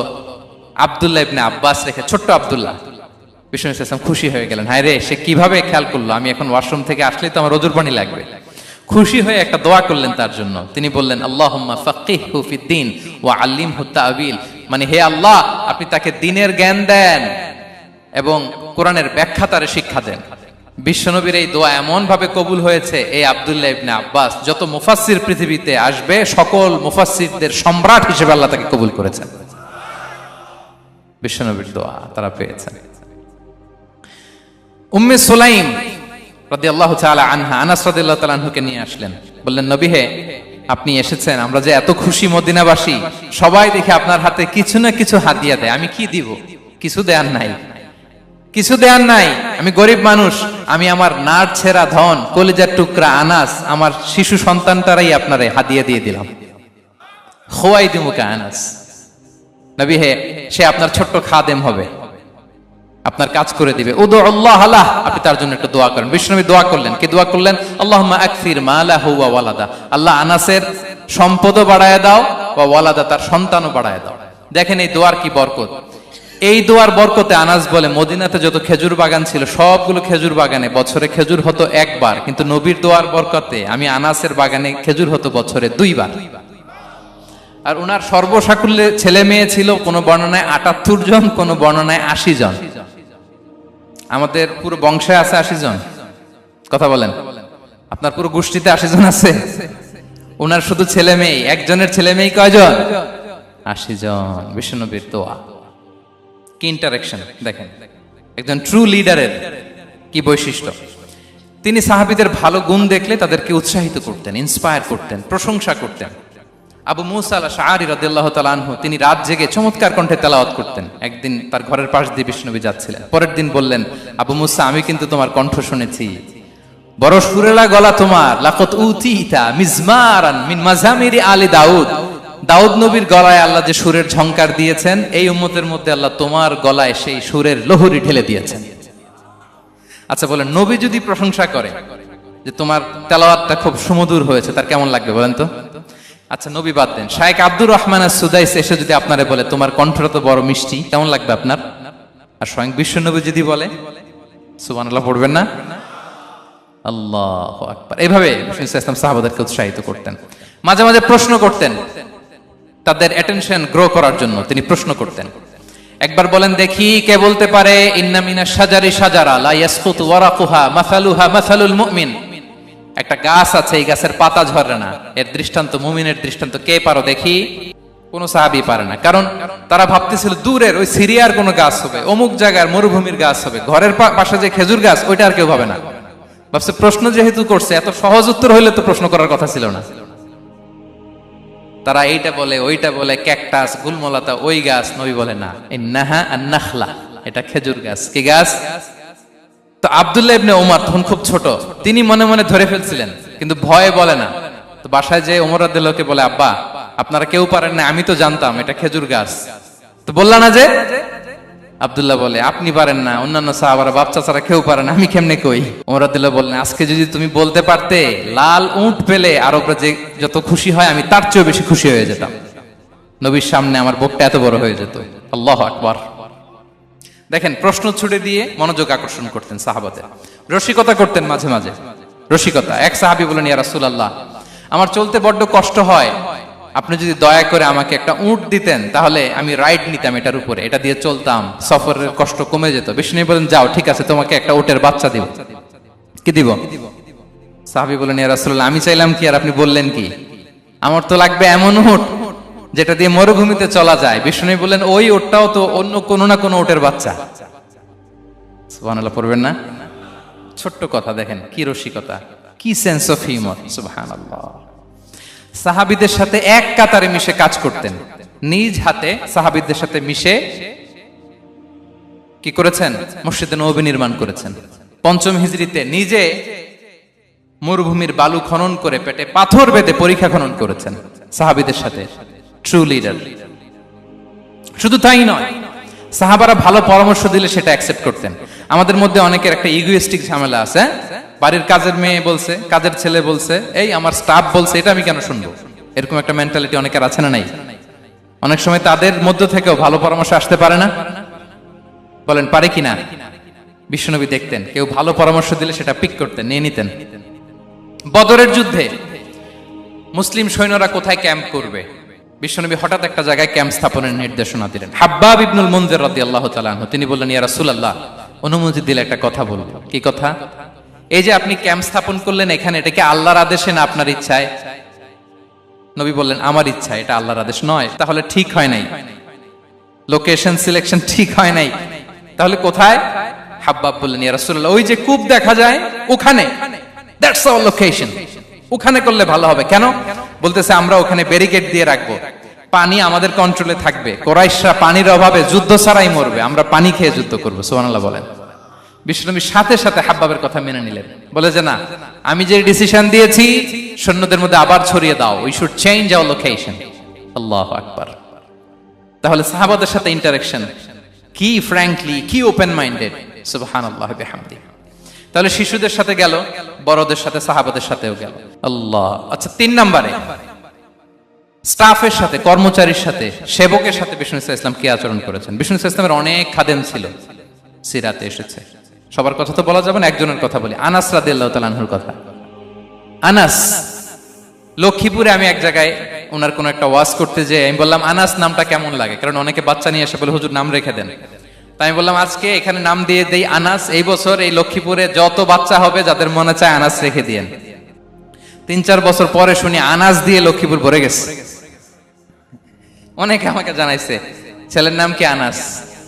আব্দুল্লাহ ইবনে আব্বাস রেখে, ছোট্ট আব্দুল্লাহ। বিষ্ণু ইসলাম খুশি হয়ে গেলেন, হায় রে, সে কিভাবে খেয়াল করলো, আমি এখন ওয়াশরুম থেকে আসলেই তো আমার অজুর পানি লাগবে। খুশি হয়ে একটা দোয়া করলেন তার জন্য। তিনি বললেন আল্লাহুম্মা ফাক্কিহহু ফিদ্দীন ওয়া আল্লিমহু তা'বীল, মানে হে আল্লাহ, আপনি তাকে দ্বীনের জ্ঞান দেন এবং কোরআনের ব্যাখ্যা তারে শিক্ষা দেন। বিশ্বনবীর এই দোয়া এমন ভাবে কবুল হয়েছে, এই আব্দুল্লাহ ইবনে আব্বাস যত মুফাসসির পৃথিবীতে আসবে সকল মুফাসসিরদের সম্রাট হিসেবে আল্লাহ তাকে কবুল করেছেন। বিশ্বনবীর দোয়া তারা পেয়েছেন। উম্মে সুলাইম রাদিয়াল্লাহু তাআলা আনহা আনাস রাদিয়াল্লাহু তাআলা আনহুকে নিয়ে আসলেন, বললেন নবী হে, আপনি এসেছেন, আমরা যে এত খুশি মদিনাবাসী, সবাই দেখে আপনার হাতে কিছু না কিছু হাদিয়া দেয়, আমি কি দিব? কিছু দেয়ার নাই, কিছু দেয়ার নাই, আমি গরিব মানুষ, আমি আমার নাড় ছেঁড়া ধন, কলিজার টুকরা আনাস, আমার শিশু সন্তানটারাই আপনারে হাদিয়া দিয়ে দিলাম। খোয়াই দিমুকা আনাস, নবী হে, সে আপনার ছোট্ট খাদেম হবে, আপনার কাজ করে দিবে। উদু আল্লাহ আলাহ, আপনি তার জন্য একটু দোয়া করেন। বিষ্ণু নবী দোয়া করলেন, কি দোয়া করলেন? আল্লাহুম্মা আকসির মালাহু ওয়া ওয়ালাদা, আল্লাহ আনাসের সম্পদও বাড়ায় দাও, ওয়া ওয়ালাদা, তার সন্তানও বাড়ায় দাও। দেখেন এই দোয়ার কি বরকত। এই দোয়ার বরকতে আনাস বলে মদিনাতে যত খেজুর বাগান ছিল সবগুলো খেজুর বাগানে বছরে খেজুর হতো একবার, কিন্তু নবীর দোয়ার বরকতে আমি আনাসের বাগানে খেজুর হতো বছরে 2 বার। আর উনার সর্বসাকুল্যে ছেলে মেয়ে ছিল, কোন বর্ণনায় 78 জন, কোন বর্ণনায় 80 জন। আমাদের পুরো বংশে আছে 80 জন, কথা বলেন। আপনার পুরো গোষ্ঠীতে 80 জন আছে? উনার শুধু ছেলে মেয়ে, একজনের ছেলে মেয়ে কয়জন? 80 জন। বিশ্বনবীর দোয়া কি ইন্টারেকশন দেখেন, একজন ট্রু লিডারের কি বৈশিষ্ট্য। তিনি সাহাবীদের ভালো গুণ দেখলে তাদেরকে উৎসাহিত করতেন, ইন্সপায়ার করতেন, প্রশংসা করতেন। আবু মুসা আল-আশআরী রাদিয়াল্লাহু তাআলা আনহু, তিনি রাত জেগে চমৎকার কণ্ঠে তেলাওয়াত করতেন। একদিন তার ঘরের পাশ দিয়ে বিষ্ণুনবী যাচ্ছিলেন, পরের দিন বললেন, আবু মুসা, আমি কিন্তু তোমার কণ্ঠ শুনেছি, বড় সুরেলা গলা তোমার। লাকাত উতিতা মিজমারান মিন মাজামিরি আলি দাউদ, দাউদ নবীর গলায় আল্লাহ যে সুরের ঝংকার দিয়েছেন, এই উম্মতের মধ্যে আল্লাহ তোমার গলায় সেই সুরের লহরী ঢেলে দিয়েছেন। আচ্ছা বলেন, নবী যদি প্রশংসা করে যে তোমার তেলাওয়াতটা খুব সুমধুর হয়েছে, তার কেমন লাগবে বলেন তো? আচ্ছা নবী বাদ দেন, শায়েখ আব্দুর রহমান আস-সুদাইস এসে যদি আপনারে বলে তোমার কণ্ঠটা তো বড় মিষ্টি, কেমন লাগবে আপনার? আর স্বয়ং বিশ্বনবী যদি বলে, সুবহানাল্লাহ পড়বেন না? আল্লাহু আকবার। এইভাবে রাসূলুল্লাহ সাল্লাল্লাহু সাহাবাদেরকে উৎসাহিত করতেন। মাঝে মাঝে প্রশ্ন করতেন, তাদের অ্যাটেনশন গ্রো করার জন্য তিনি প্রশ্ন করতেন। একবার বলেন দেখি, কে বলতে পারে ইন্না মিনাশ শাজারি শাজারা লা ইয়াসকুতু ওয়ারাকুহা মাসালুহা মাসালুল মুমিন, একটা গাছ আছে, এই গাছের পাতা ঝরে না, এর দৃষ্টান্ত মুমিনের দৃষ্টান্ত। কে পারো দেখি? কোন সাহাবী পারে না, কারণ তারা ভাবতেছিল দূরের ওই সিরিয়ার কোন গাছ হবে, অমুক জায়গার মরুভূমির গাছ হবে, ঘরের পাশে যে খেজুর গাছ ওইটা আর কেউ ভাবে না। ভাবছে প্রশ্ন যেহেতু করছে, এত সহজ উত্তর হইলে তো প্রশ্ন করার কথা ছিল না। তারা এইটা বলে, ওইটা বলে, ক্যাকটাস, গুলমলতা, ওই গাছ। নবী বলে না, ইন্নাহা আন-নাখলা, এটা খেজুর গাছ। কি গাছ? তো আব্দুল্লাহ ইবনে ওমর তখন খুব ছোট, তিনি মনে মনে ধরে ফেলছিলেন, কিন্তু ভয়ে বলে না। তো বাসায় যে ওমর রাদিয়াল্লাহু আনহু বলে, আব্বা আপনারা কেউ পারেন না, আমি তো জানতাম এটা খেজুর গাছ, তো বললা না যে? আব্দুল্লাহ বলে, আপনি পারেন না, অন্যান্য সাহাবারা বাপ চাচারা কেউ পারে না, আমি কেমনে কই? ওমর রাদিয়াল্লাহু বললেন, আজকে যদি তুমি বলতে পারতে, লাল উট পেলে আরবরা যে যত খুশি হয় আমি তার চেয়েও বেশি খুশি হয়ে যেতাম। নবীর সামনে আমার বুকটা এত বড় হয়ে যেত। আল্লাহু আকবার। দেখেন, প্রশ্ন ছুড়ে দিয়ে মনোযোগ আকর্ষণ করতেন সাহাবাদের, রসিকতা করতেন মাঝে মাঝে। রসিকতা। এক সাহাবী বলেন, ইয়া রাসূলুল্লাহ, আমার চলতে বড্ড কষ্ট হয়, আপনি যদি দয়া করে আমাকে একটা উট দিতেন তাহলে আমি রাইড নিতাম এটার উপরে, এটা দিয়ে চলতাম, সফরের কষ্ট কমে যেত। বিষ্ণু বলেন, যাও, ঠিক আছে, তোমাকে একটা উটের বাচ্চা দিব। কি দিব? সাহাবী বলেন, ইয়া রাসূলুল্লাহ, আমি চাইলাম কি আর আপনি বললেন কি? আমার তো লাগবে এমন উট যেটা দিয়ে মরুভূমিতে চলা যায়। বিষ্ণু বলেন, ওই উটটাও তো অন্য কোনো না কোনো উটের বাচ্চা। সুবহানাল্লাহ পড়বেন না? ছোট্ট কথা, দেখেন কি রসিকতা, কি সেন্স অফ হিউমার। সুবহানাল্লাহ। সাহাবীদের সাথে এক কাতারে মিশে কাজ করতেন, নিজ হাতে সাহাবীদের সাথে মিশে কি করেছেন? মসজিদে নববী নির্মাণ করেছেন। পঞ্চম হিজরিতে নিজে মরুভূমির বালু খনন করে পেটে পাথর বেঁধে পরীক্ষা খনন করেছেন সাহাবীদের সাথে। True leader. শুধু তাই নয়, সাহাবারা ভালো পরামর্শ দিলে সেটা অ্যাকসেপ্ট করতেন। আমাদের মধ্যে অনেকের একটা ইগোইস্টিক ঝামেলা আছে, বাড়ির কাজের মেয়ে বলছে, কাজের ছেলে বলছে, এই আমার স্টাফ বলছে, এটা আমি কেন শুনবো? এরকম একটা মেন্টালিটি অনেকের আছে না নাই? অনেক সময় তাদের মধ্য থেকেও ভালো পরামর্শ আসতে পারে না? বলেন পারে কিনা? বিশ্বনবী দেখতেন কেউ ভালো পরামর্শ দিলে সেটা পিক করতেন, নিয়ে নিতেন। বদরের যুদ্ধে মুসলিম সৈন্যরা কোথায় ক্যাম্প করবে, বিশ্বনবী হঠাৎ একটা জায়গায় ক্যাম্প স্থাপনের নির্দেশনা দিলেন। হাব্বাব ইবনুল মুনজির রাদিয়াল্লাহু তাআলা আনহু, তিনি বললেন, ইয়া রাসূলুল্লাহ, অনুমতি দিলে একটা কথা বলবো। কি কথা? এই যে আপনি ক্যাম্প স্থাপন করলেন এখানে, এটা কি আল্লাহর আদেশে না আপনার ইচ্ছায়? নবী বললেন, আমার ইচ্ছা, এটা আল্লাহর আদেশ নয়। তাহলে ঠিক হয় নাই, লোকেশন সিলেকশন ঠিক হয় নাই। তাহলে কোথায়? হাব্বাব বললেন, ইয়া রাসূলুল্লাহ, ওই যে কূপ দেখা যায় ওখানে, দ্যাটস আওয়ার লোকেশন, ওখানে করলে ভালো হবে। কেন? বলতেছে, আমরা ওখানে ব্যারিকেড দিয়ে রাখবো, পানি আমাদের কন্ট্রোলে থাকবে, কুরাইশরা পানির অভাবে যুদ্ধ ছাড়াই মরবে, আমরা পানি খেয়ে যুদ্ধ করবো। সুবহানাল্লাহ বলেন। বিশ্বনবী সাথে সাথে হাব্বাবের কথা মেনে নিলেন, বলে যে না, আমি যে ডিসিশন দিয়েছি সৈন্যদের মধ্যে আবার ছড়িয়ে দাও, we should change our location. আল্লাহু আকবার। তাহলে সাহাবাদের সাথে ইন্টারেকশন কি ফ্র্যাঙ্কলি, কি ওপেন মাইন্ডেড। সুবহানাল্লাহ বিহামদি। তাহলে শিশুদের সাথে গেল, বড়দের সাথে, সাহাবাদের সাথেও গেল। আল্লাহ। আচ্ছা, 3 নম্বরে স্টাফের সাথে, কর্মচারীর সাথে, সেবকের সাথে বিষ্ণু ইসলাম কি আচরণ করেছেন? বিষ্ণু ইসলামের অনেক খাদেম ছিল, সিরাতে এসেছে। সবার কথা তো বলা যাবে না, একজনের কথা বলি, আনাস রাদিয়াল্লাহু তাআলা আনহুর কথা। আনাস, লক্ষ্মীপুরে আমি এক জায়গায় ওনার কোন একটা ওয়াজ করতে যেয়ে আমি বললাম, আনাস নামটা কেমন লাগে? কারণ অনেকে বাচ্চা নিয়ে এসে বলে, হুজুর নাম রেখে দেন। তাই আমি বললাম, আজকে এখানে নাম দিয়ে দেই আনাস। এই বছর এই লক্ষ্মীপুরে যত বাচ্চা হবে যাদের মনে চায় আনাস রেখে দিয়েন। 3-4 বছর পরে শুনি আনাস দিয়ে লক্ষ্মীপুর ভরে গেছে। অনেকে আমাকে জানাইছে ছেলের নাম কি আনাস।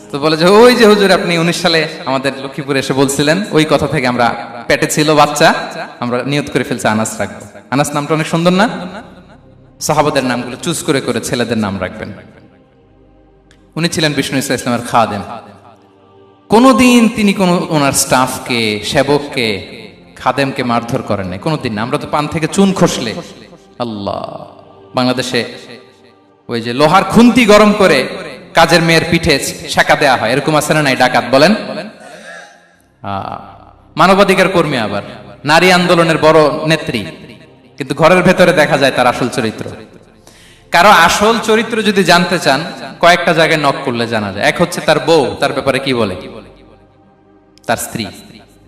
তো বলে যে, ওই যে হুজুর আপনি 19 সালে আমাদের লক্ষ্মীপুরে এসে বলছিলেন, ওই কথা থেকে আমরা, পেটে ছিল বাচ্চা, আমরা নিয়ত করে ফেলছি আনাস রাখবো। আনাস নামটা অনেক সুন্দর না? সাহাবাদের নামগুলো চুজ করে করে ছেলেদের নাম রাখবেন। উনি ছিলেন বিষ্ণু ইসলামের খাদেম। কোনদিন তিনি কোন ওনার স্টাফকে, সেবককে, খাদেমকে মারধর করেন নাই, কোনদিন না। আমরা তো পান থেকে চুন খসলে, আল্লাহ, বাংলাদেশে ওই যে লোহার খুন্তি গরম করে কাজের মেয়ের পিঠে শেখা দেয়া হয়, এরকম আছে না নাই? ডাকাত বলেন, মানবাধিকার কর্মী, আবার নারী আন্দোলনের বড় নেত্রী, কিন্তু ঘরের ভেতরে দেখা যায় তার আসল চরিত্র। কারো আসল চরিত্র যদি জানতে চান, কয়েকটা জায়গায় নক করলে জানা যায়। এক হচ্ছে তার বউ, তার ব্যাপারে কি বলে, তার স্ত্রী।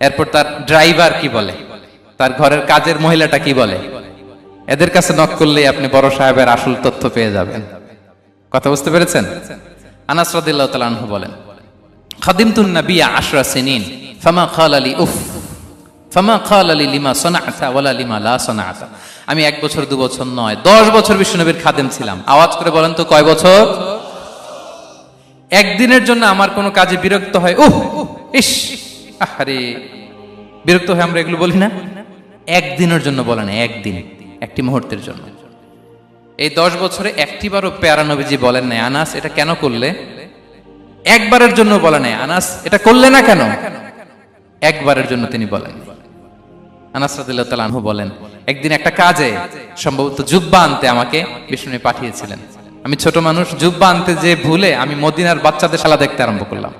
এরপর তার ড্রাইভার কি বলে, তার ঘরের কাজের মহিলাটা কি বলে। এদের কাছে নক করলেই আপনি বড় সাহেবের আসল তথ্য পেয়ে যাবেন। কথা বুঝতে পেরেছেন? আনাস রাদিয়াল্লাহু তাআলা আনহু বলেন, খাদিমতুন নবিয়্যা 10 সিনিন ফামা ক্বালা লি উফ ফামা ক্বালা লি লিমা সানা'তা ওয়ালা লিমা লা সানা'তা। আমি 1 বছর 2 বছর নয়, 10 বছর বিশ্বনবীর খাদেম ছিলাম। আওয়াজ করে বলেন তো, কয় বছর? একদিনের জন্য আমার কোনো কাজে বিরক্ত হয়, উহ ইস, আরে, বিরক্ত হয় আমরা এগুলো বলি না? একদিনের জন্য বলে না, একদিন, একটি মুহূর্তের জন্য। এই 10 বছরে একটিবারও প্যারা নবীজি বলেন নাই, আনাস এটা কেন করলে? একবারের জন্য বলে নাই, আনাস এটা করলে না কেন? একবারের জন্য তিনি বলেন। আনাস রাদিয়াল্লাহু তাআলা আনহু বলেন, একদিন একটা কাজে, সম্ভবত জুব্বা আনতে আমাকে বিষ্ণু পাঠিয়েছিলেন। আমি ছোট মানুষ, জুব্বা আনতে যে ভুলে আমি মদিনার বাচ্চাদের খেলা দেখতে আরম্ভ করলাম।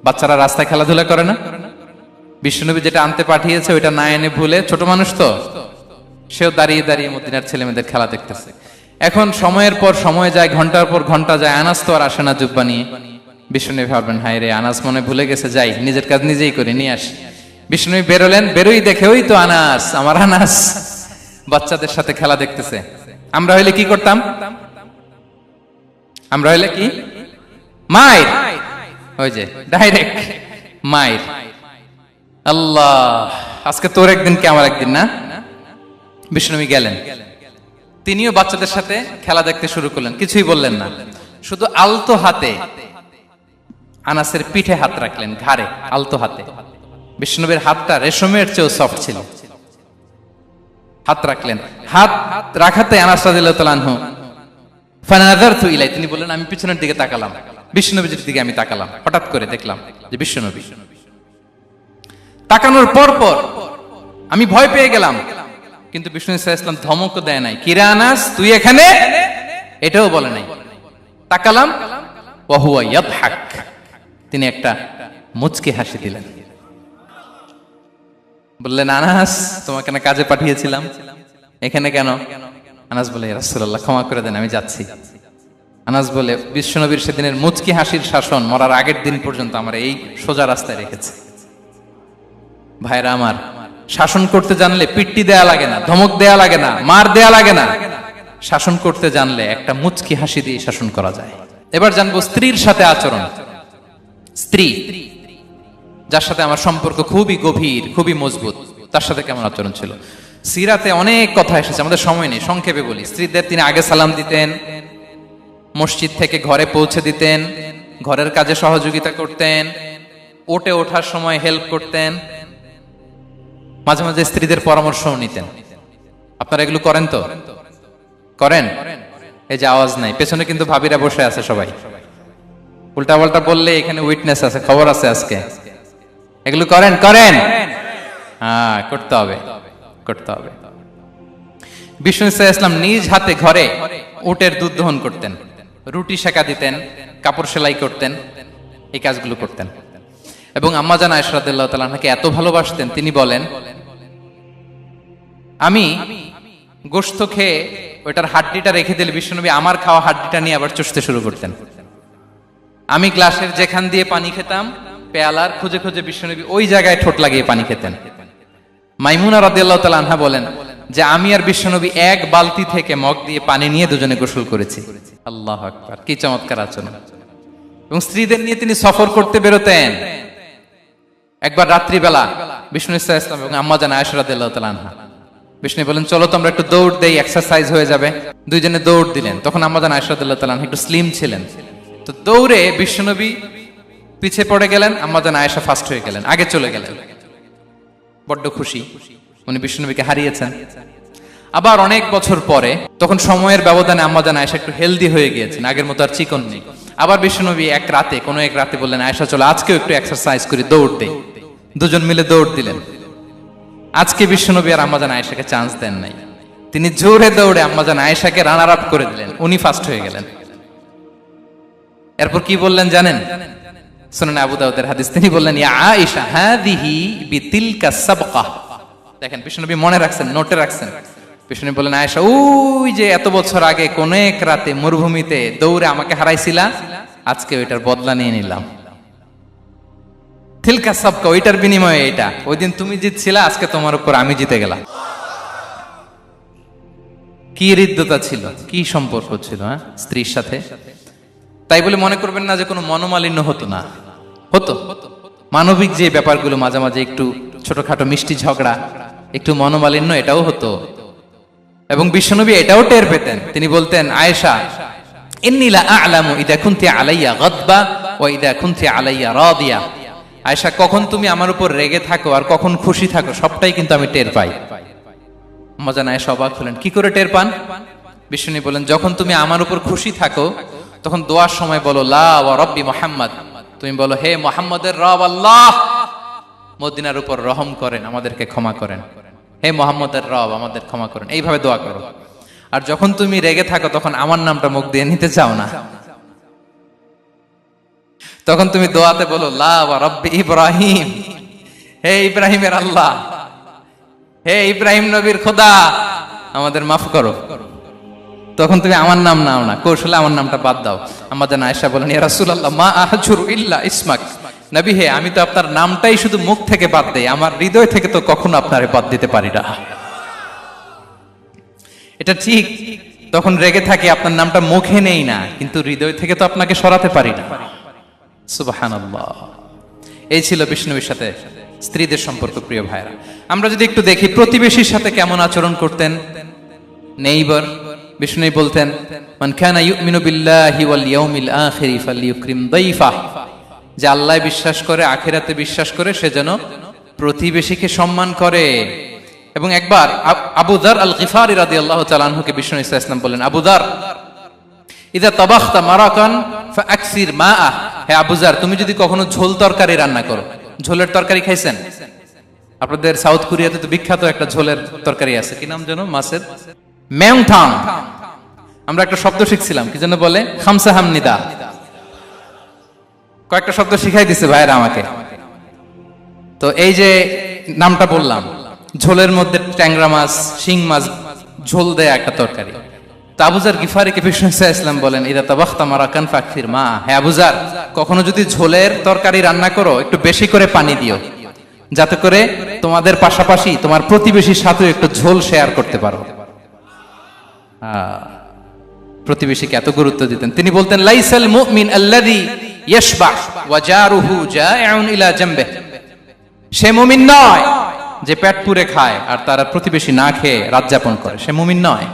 বাচ্চারা রাস্তায় খেলাধুলা করে না? বিশ্বনবী যেটা আনতে পাঠিয়েছে ওইটা না এনে ভুলে, ছোট মানুষ তো, সেও দাঁড়িয়ে দাঁড়িয়ে মদিনার ছেলে মেয়েদের খেলা দেখতেছে। এখন সময়ের পর সময় যায়, ঘন্টার পর ঘন্টা যায়, আনাস তো আর আসে না জুব্বা নিয়ে। বিশ্বনবী ভাবলেন, হায় রে, আনাস মনে ভুলে গেছে, যাই নিজের কাজ নিজেই করে নিয়ে আসি। বিষ্ণু বেরোলেন, বেরোই দেখে ওই তো আনাস, আমার আনাস বাচ্চাদের সাথে খেলা দেখতেছে। আমরা হইলে কি করতাম? আমরা হইলে কি মায়ের, ওই যে ডাইরেক্ট মায়ের। আল্লাহ, আজকে তোর একদিন কি আমার একদিন না। বিষ্ণুনবী গেলেন, তিনিও বাচ্চাদের সাথে খেলা দেখতে শুরু করলেন, কিছুই বললেন না, শুধু আলতো হাতে আনাসের পিঠে হাত রাখলেন, ঘাড়ে আলতো হাতে। বিষ্ণুনবীর হাতটা রেশমের চেয়েও সফট ছিল। হাত রাখলেন, হাত রাখাতে আনাস রাদিয়াল্লাহু তাআলা আনহু ফানাযারতু ইলাই, তিনি বললেন আমি পিছনের দিকে তাকালাম, বিষ্ণুনবীর দিকে আমি তাকালাম, হঠাৎ করে দেখলাম যে বিষ্ণুনবী। তাকানোর পর পর আমি ভয় পেয়ে গেলাম, কিন্তু বিষ্ণু সাল্লাল্লাহু আলাইহি ওয়াসাল্লাম ধমকও দেয় নাই, কিরে আনাস তুই এখানে, এটাও বলে নাই। তাকালাম, ওয়া হুয়া ইয়াদহাক, তিনি একটা মুচকি হাসি দিলেন। বললেন আনাস তোমাকে না কাজে পাঠিয়েছিলাম, এখানে কেন? আনাস বলে ইয়া রাসূলুল্লাহ ক্ষমা করে দেন, আমি যাচ্ছি। আনাস বলে বিশ্বনবীর সেদিনের মুচকি হাসির শাসন মরার আগের দিন পর্যন্ত আমার এই সোজা রাস্তায় রেখেছে। ভাইরা আমার, শাসন করতে জানলে পিট্টি দেয়া লাগে না, ধমক দেয়া লাগে না, মার দেয়া লাগে না। শাসন করতে জানলে একটা মুচকি হাসি দিয়ে শাসন করা যায়। এবার জানবো স্ত্রীর সাথে আচরণ। স্ত্রী যার সাথে আমার সম্পর্ক খুবই গভীর, খুবই মজবুত, তার সাথে কেমন আচরণ ছিল। সিরাতে অনেক কথা এসেছে, আমাদের সময় নেই, সংক্ষেপে বলি। স্ত্রীদের তিনি আগে সালাম দিতেন, মসজিদ থেকে ঘরে পৌঁছে দিতেন, ঘরের কাজে সহযোগিতা করতেন, ওঠে ওঠার সময় হেল্প করতেন, মাঝে মাঝে স্ত্রীদের পরামর্শও নিতেন। আপনারা এগুলো করেন তো? করেন? এই যে আওয়াজ নাই, পেছনে কিন্তু ভাবিরা বসে আছে সবাই। উল্টা পাল্টা বললে এখানে উইটনেস আছে, খবর আছে আজকে। এগুলো করেন? করেন? হ্যাঁ, করতে হবে, করতে হবে। বিষ্ণু সাল্লাল্লাহু আলাইহি ওয়াসাল্লাম নিজ হাতে ঘরে উটের দুধ দহন করতেন, রুটি সেকা দিতেন, কাপড় সেলাই করতেন, এই কাজগুলো করতেন। এবং আম্মা জান আয়েশা রাদিয়াল্লাহু তাআলা আনহাকে এত ভালোবাসতেন, তিনি বলেন আমি গোশত খেয়ে ওইটার হাড্ডিটা রেখে দিলে বিশ্বনবী আমার খাওয়া হাড্ডিটা নিয়ে আবার চুষতে শুরু করতেন। আমি গ্লাসের যেখান দিয়ে পানি খেতাম, পেয়ালার খুঁজে খুঁজে বিশ্বনবী ওই জায়গায় ঠোঁট লাগিয়ে পানি খেতেন। মাইমুনা রাদিয়াল্লাহু তাআলা আনহা বলেন যে আমি আর বিশ্বনবী এক বালতি থেকে মগ দিয়ে পানি নিয়ে দুজনে গোসল করেছি। আল্লাহু আকবার, কি চমৎকার আচরণ। এবং স্ত্রীদের নিয়ে তিনি সফর করতে বেরোতেন। একবার রাত্রিবেলা বিষ্ণু সাল্লাল্লাহু আলাইহি ওয়াসাল্লাম এবং আম্মা জান আয়েশা রাদিয়াল্লাহু তাআলা আনহা, বিষ্ণু বলেন চলো তো আমরা একটু দৌড় দেই, এক্সারসাইজ হয়ে যাবে। দুইজনে দৌড় দিলেন। তখন আম্মা জান আয়েশা রাদিয়াল্লাহু তাআলা আনহা একটু স্লিম ছিলেন, তো দৌড়ে বিশ্বনবী পিছে পড়ে গেলেন, আম্মা জান আয়েশা ফার্স্ট হয়ে গেলেন, আগে চলে গেলেন। বড্ড খুশি, উনি বিশ্বনবীকে হারিয়েছেন। আবার অনেক বছর পরে, তখন সময়ের ব্যবধানে আম্মা জান আয়েশা একটু হেলদি হয়ে গিয়েছেন, আগের মতো আর চিকন নেই। আবার বিশ্বনবী কোনো এক রাতে বললেন আয়েশা চলো আজকেও একটু এক্সারসাইজ করি, দৌড় দেই। দুজন মিলে দৌড় দিলেন। আজকে বিশ্বনবী আর আম্মা জান আয়েশাকে চান্স দেন নাই, তিনি জোরে দৌড়ে আম্মা জান আয়েশাকে রানার আপ করে দিলেন, উনি ফার্স্ট হয়ে গেলেন। এরপর কি বললেন জানেন? সুনানে আবু দাউদের হাদিস, তিনি বললেন ইয়া আয়েশা হাদিহি বিতিলকা সাবকা। দেখেন বিশ্বনবী মনে রাখছেন, নোটে রাখছেন। বিশ্বনবী বললেন আয়েশা ওই যে এত বছর আগে কোন এক রাতে মরুভূমিতে দৌড়ে আমাকে হারাইছিলা, আজকে ওইটার বদলা নিয়ে নিলাম। তিলকা সাবকা, ওইটার বিনিময়ে এটা। ওই দিন তুমি জিতছিলা, আজকে তোমার উপর আমি জিতে গেলাম। কি হৃদ্যতা ছিল, কি সম্পর্ক ছিল স্ত্রীর সাথে। তাই বলে মনে করবেন না যে কোনো মনোমালিন্য হতো না, হতো। মানবিক যে ব্যাপারগুলো মাঝে মাঝে একটু ছোটখাটো মিষ্টি ঝগড়া, একটু মনোমালিন্য, এটাও হতো। এবং বিশ্বনবী এটাও টের পেতেন। তিনি বলতেন আয়েশা ইন্নী লা আ'লামু ইযা কুনতি আলাইয়া গাদবা ওয়া ইযা কুনতি আলাইয়া রাদিয়া। আয়েশা কখন তুমি আমার উপর রেগে থাকো আর কখন খুশি থাকো সবটাই কিন্তু আমি টের পাই। আম্মা জান আয়েশা অবাক হলেন, কি করে টের পান? বিশ্বনবী বলেন যখন তুমি আমার উপর খুশি থাকো তখন দোয়ার সময় বলো লা ওয়া রাব্বি মুহাম্মদ, তুমি বলো হে মুহাম্মদের রব আল্লাহ, মদিনার উপর রহম করেন, আমাদেরকে ক্ষমা করেন। হে মুহাম্মদের রব, আমাদের ক্ষমা করেন, এইভাবে দোয়া করো। আর যখন তুমি রেগে থাকো তখন আমার নামটা মুখ দিয়ে নিতে চাও না, তখন তুমি দোয়াতে বলো লা ওয়া রাব্বি ইব্রাহিম, হে ইব্রাহিমের আল্লাহ, হে ইব্রাহিম নবীর খোদা, আমাদের মাফ করো। তখন তুমি আমার নাম নাও না, কৌশলে আমার নামটা বাদ দাও। আম্মা জান আয়েশা বলেন ইয়া রাসূলুল্লাহ মা আহজুরু ইল্লা ইসমাক, নবী হে, আমি তো আপনার নামটাই শুধু মুখ থেকে বাদ দেই, আমার হৃদয় থেকে তো কখনো আপনারে বাদ দিতে পারি না। এটা ঠিক, তখন রেগে থাকে, আপনার নামটা মুখে নেই না, কিন্তু হৃদয় থেকে তো আপনাকে সরাতে পারি না। সুবহানাল্লাহ। এই ছিল বিষ্ণুবীর সাথে স্ত্রীদের সম্পর্ক। প্রিয় ভাইরা, আমরা যদি একটু দেখি প্রতিবেশীর সাথে কেমন আচরণ করতেন নেইবার। বিষ্ণু বলতেন, মান কানা ইউমিনু বিল্লাহি ওয়াল ইয়াউমিল আখিরি ফালইউকরিম দাইফা, যে আল্লাহ বিশ্বাস করে, আখিরাতে বিশ্বাস করে, সে যেন প্রতিবেশীকে সম্মান করে। এবং একবার আবু যার আল গিফারি রাদিয়াল্লাহু তাআলা আনহুকে বিষ্ণু ইসা ইসলাম বললেন, আবু যার, ইদা তাবাখতা মারাকান ফাআকসির মাআ, হে আবু যার, তুমি যদি কখনো ঝোল তরকারি রান্না করো, ঝোলের তরকারি খাইছেন? আপনাদের সাউথ কোরিয়াতে তো বিখ্যাত একটা ঝোলের তরকারি আছে, কি নাম যেন, মাছের মেংথাং। আমরা একটা শব্দ শিখছিলাম, কি যেন বলে, খামসা হামনিদা। কয়েকটা শব্দ শিখাই দিছে ভাইরা আমাকে। তো এই যে নামটা বললাম, ঝোলের মধ্যে ট্যাংরা মাছ, শিং মাছ ঝোল দেয়া একটা তরকারি। তো আবু যার গিফারিকে বিষ্ণু ইসলাম বলেন, ইদা তাবাখতা মারাকান ফাকফির মা, হে আবু যার, কখনো যদি ঝোলের তরকারি রান্না করো, একটু বেশি করে পানি দিও, যাতে করে তোমাদের পাশাপাশি তোমার প্রতিবেশীর সাথে একটু ঝোল শেয়ার করতে পারো। প্রতিবেশীকে এত গুরুত্ব দিতেন। তিনি বলতেন, লাইসাল মুমিন আল্লাযী ইয়াশবা ওয়া জারুহু জাইউন ইলা জামবিহি, সে মুমিন নয় যে পেট পুরে খায় আর তার প্রতিবেশী না খেয়ে রাত যাপন করে, সে মুমিন নয়।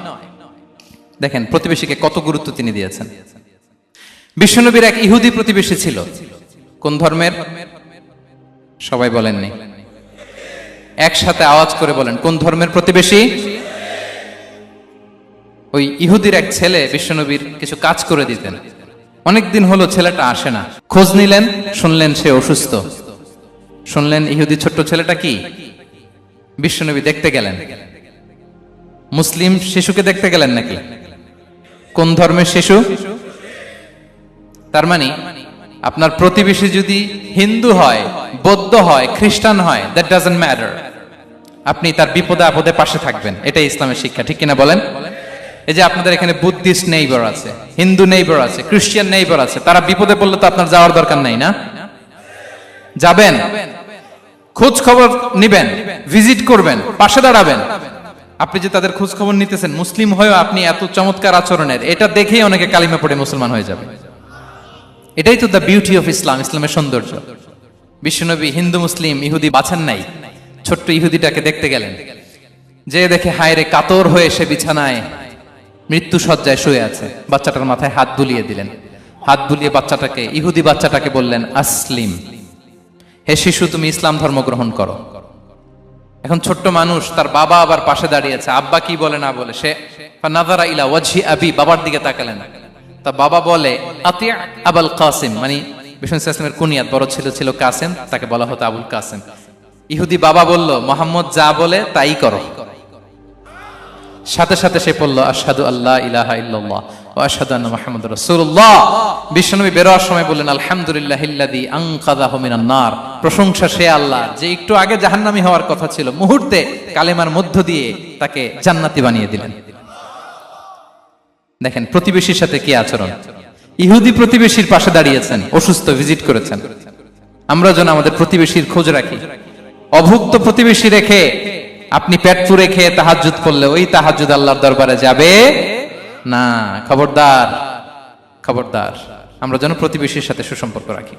দেখেন প্রতিবেশীকে কত গুরুত্ব তিনি দিয়েছেন। বিশ্বনবীর এক ইহুদি প্রতিবেশী ছিল। কোন ধর্মের? সবাই বলেননি, একসাথে আওয়াজ করে বলেন, কোন ধর্মের প্রতিবেশী? ওই ইহুদির এক ছেলে বিশ্বনবীর কিছু কাজ করে দিতেন। অনেকদিন হলো ছেলেটা আসে না। খোঁজ নিলেন, শুনলেন সে অসুস্থ। শুনলেন ইহুদি ছোট্ট ছেলেটা কি, বিশ্বনবী দেখতে গেলেন। মুসলিম শিশুকে দেখতে গেলেন নাকি? কোন ধর্মের শিশু? তার মানে আপনার প্রতিবেশী যদি হিন্দু হয়, বৌদ্ধ হয়, খ্রিস্টান হয়, দ্যাট ডাজন্ট ম্যাটার, আপনি তার বিপদে আপদে পাশে থাকবেন। এটাই ইসলামের শিক্ষা, ঠিক কিনা বলেন? এই যে আপনাদের এখানে বুদ্ধিস্ট নেইবার আছে, হিন্দু নেইবার আছে, খ্রিস্টান নেইবার আছে, তারা বিপদে পড়লে তো আপনার যাওয়ার দরকার নাই, না? যাবেন, খোঁজ খবর নিবেন, ভিজিট করবেন, পাশে দাঁড়াবেন। আপনি যে তাদের খোঁজ খবর নিতেছেন, মুসলিম হয়েও আপনি এত চমৎকার আচরণের, এটা দেখেই অনেকে কালিমা পড়ে মুসলমান হয়ে যাবে। এটাই তো দ্য বিউটি অফ ইসলাম, ইসলামের সৌন্দর্য। বিশ্বনবী হিন্দু মুসলিম ইহুদি বাছেন নাই, ছোট্ট ইহুদিটাকে দেখতে গেলেন। যে দেখে হায় রে, কাতর হয়ে সে বিছানায় মৃত্যু শয্যায় শুয়ে আছে। বাচ্চাটার মাথায় হাত বুলিয়ে দিলেন। হাত বুলিয়ে বাচ্চাটাকে, ইহুদি বাচ্চাটাকে বললেন, আসলিম, হে শিশু, তুমি ইসলাম ধর্ম গ্রহণ করো। এখন ছোট্ট মানুষ, তার বাবা আবার পাশে দাঁড়িয়ে আছে, আব্বা কি বলে না বলে, সে নাযারা ইলা ওয়াজহি আবি, বাবার দিকে তাকালেন। তা বাবা বলে, আতি আবুল কাসিম, মানে বিষ্ণু ইসলামের কুনিয়াত, বড় ছিল ছিল কাসিম, তাকে বলা হতো আবুল কাসিম। ইহুদি বাবা বলল, মোহাম্মদ যা বলে তাই করো। সাথে সাথে সে পড়ল, আশহাদু আল্লা ইলাহা ইল্লাল্লাহ ওয়া আশহাদু আন্না মুহাম্মাদুর রাসূলুল্লাহ। বিশ্বনবী বের হওয়ার সময় বললেন, আলহামদুলিল্লাহিল্লাযী আনকাযাহু মিনান নার, প্রশংসা সে আল্লাহ যে একটু আগে জাহান্নামী হওয়ার কথা ছিল, মুহূর্তে কালেমার মধ্য দিয়ে তাকে জান্নাতি বানিয়ে দিলেন। দেখেন প্রতিবেশীর সাথে কি আচরণ। ইহুদি প্রতিবেশীর পাশে দাঁড়িয়েছেন, অসুস্থ, ভিজিট করেছেন। আমরা যেন আমাদের প্রতিবেশীর খোঁজ রাখি। অভুক্ত প্রতিবেশী রেখে আপনি পেট পুরে খেয়ে তাহাজ্জুদ করলে ওই তাহাজ্জুদ আল্লাহর দরবারে যাবে না। খবরদার, খবরদার, আমরা যেন প্রতিবেশীর সাথে সুসম্পর্ক রাখি।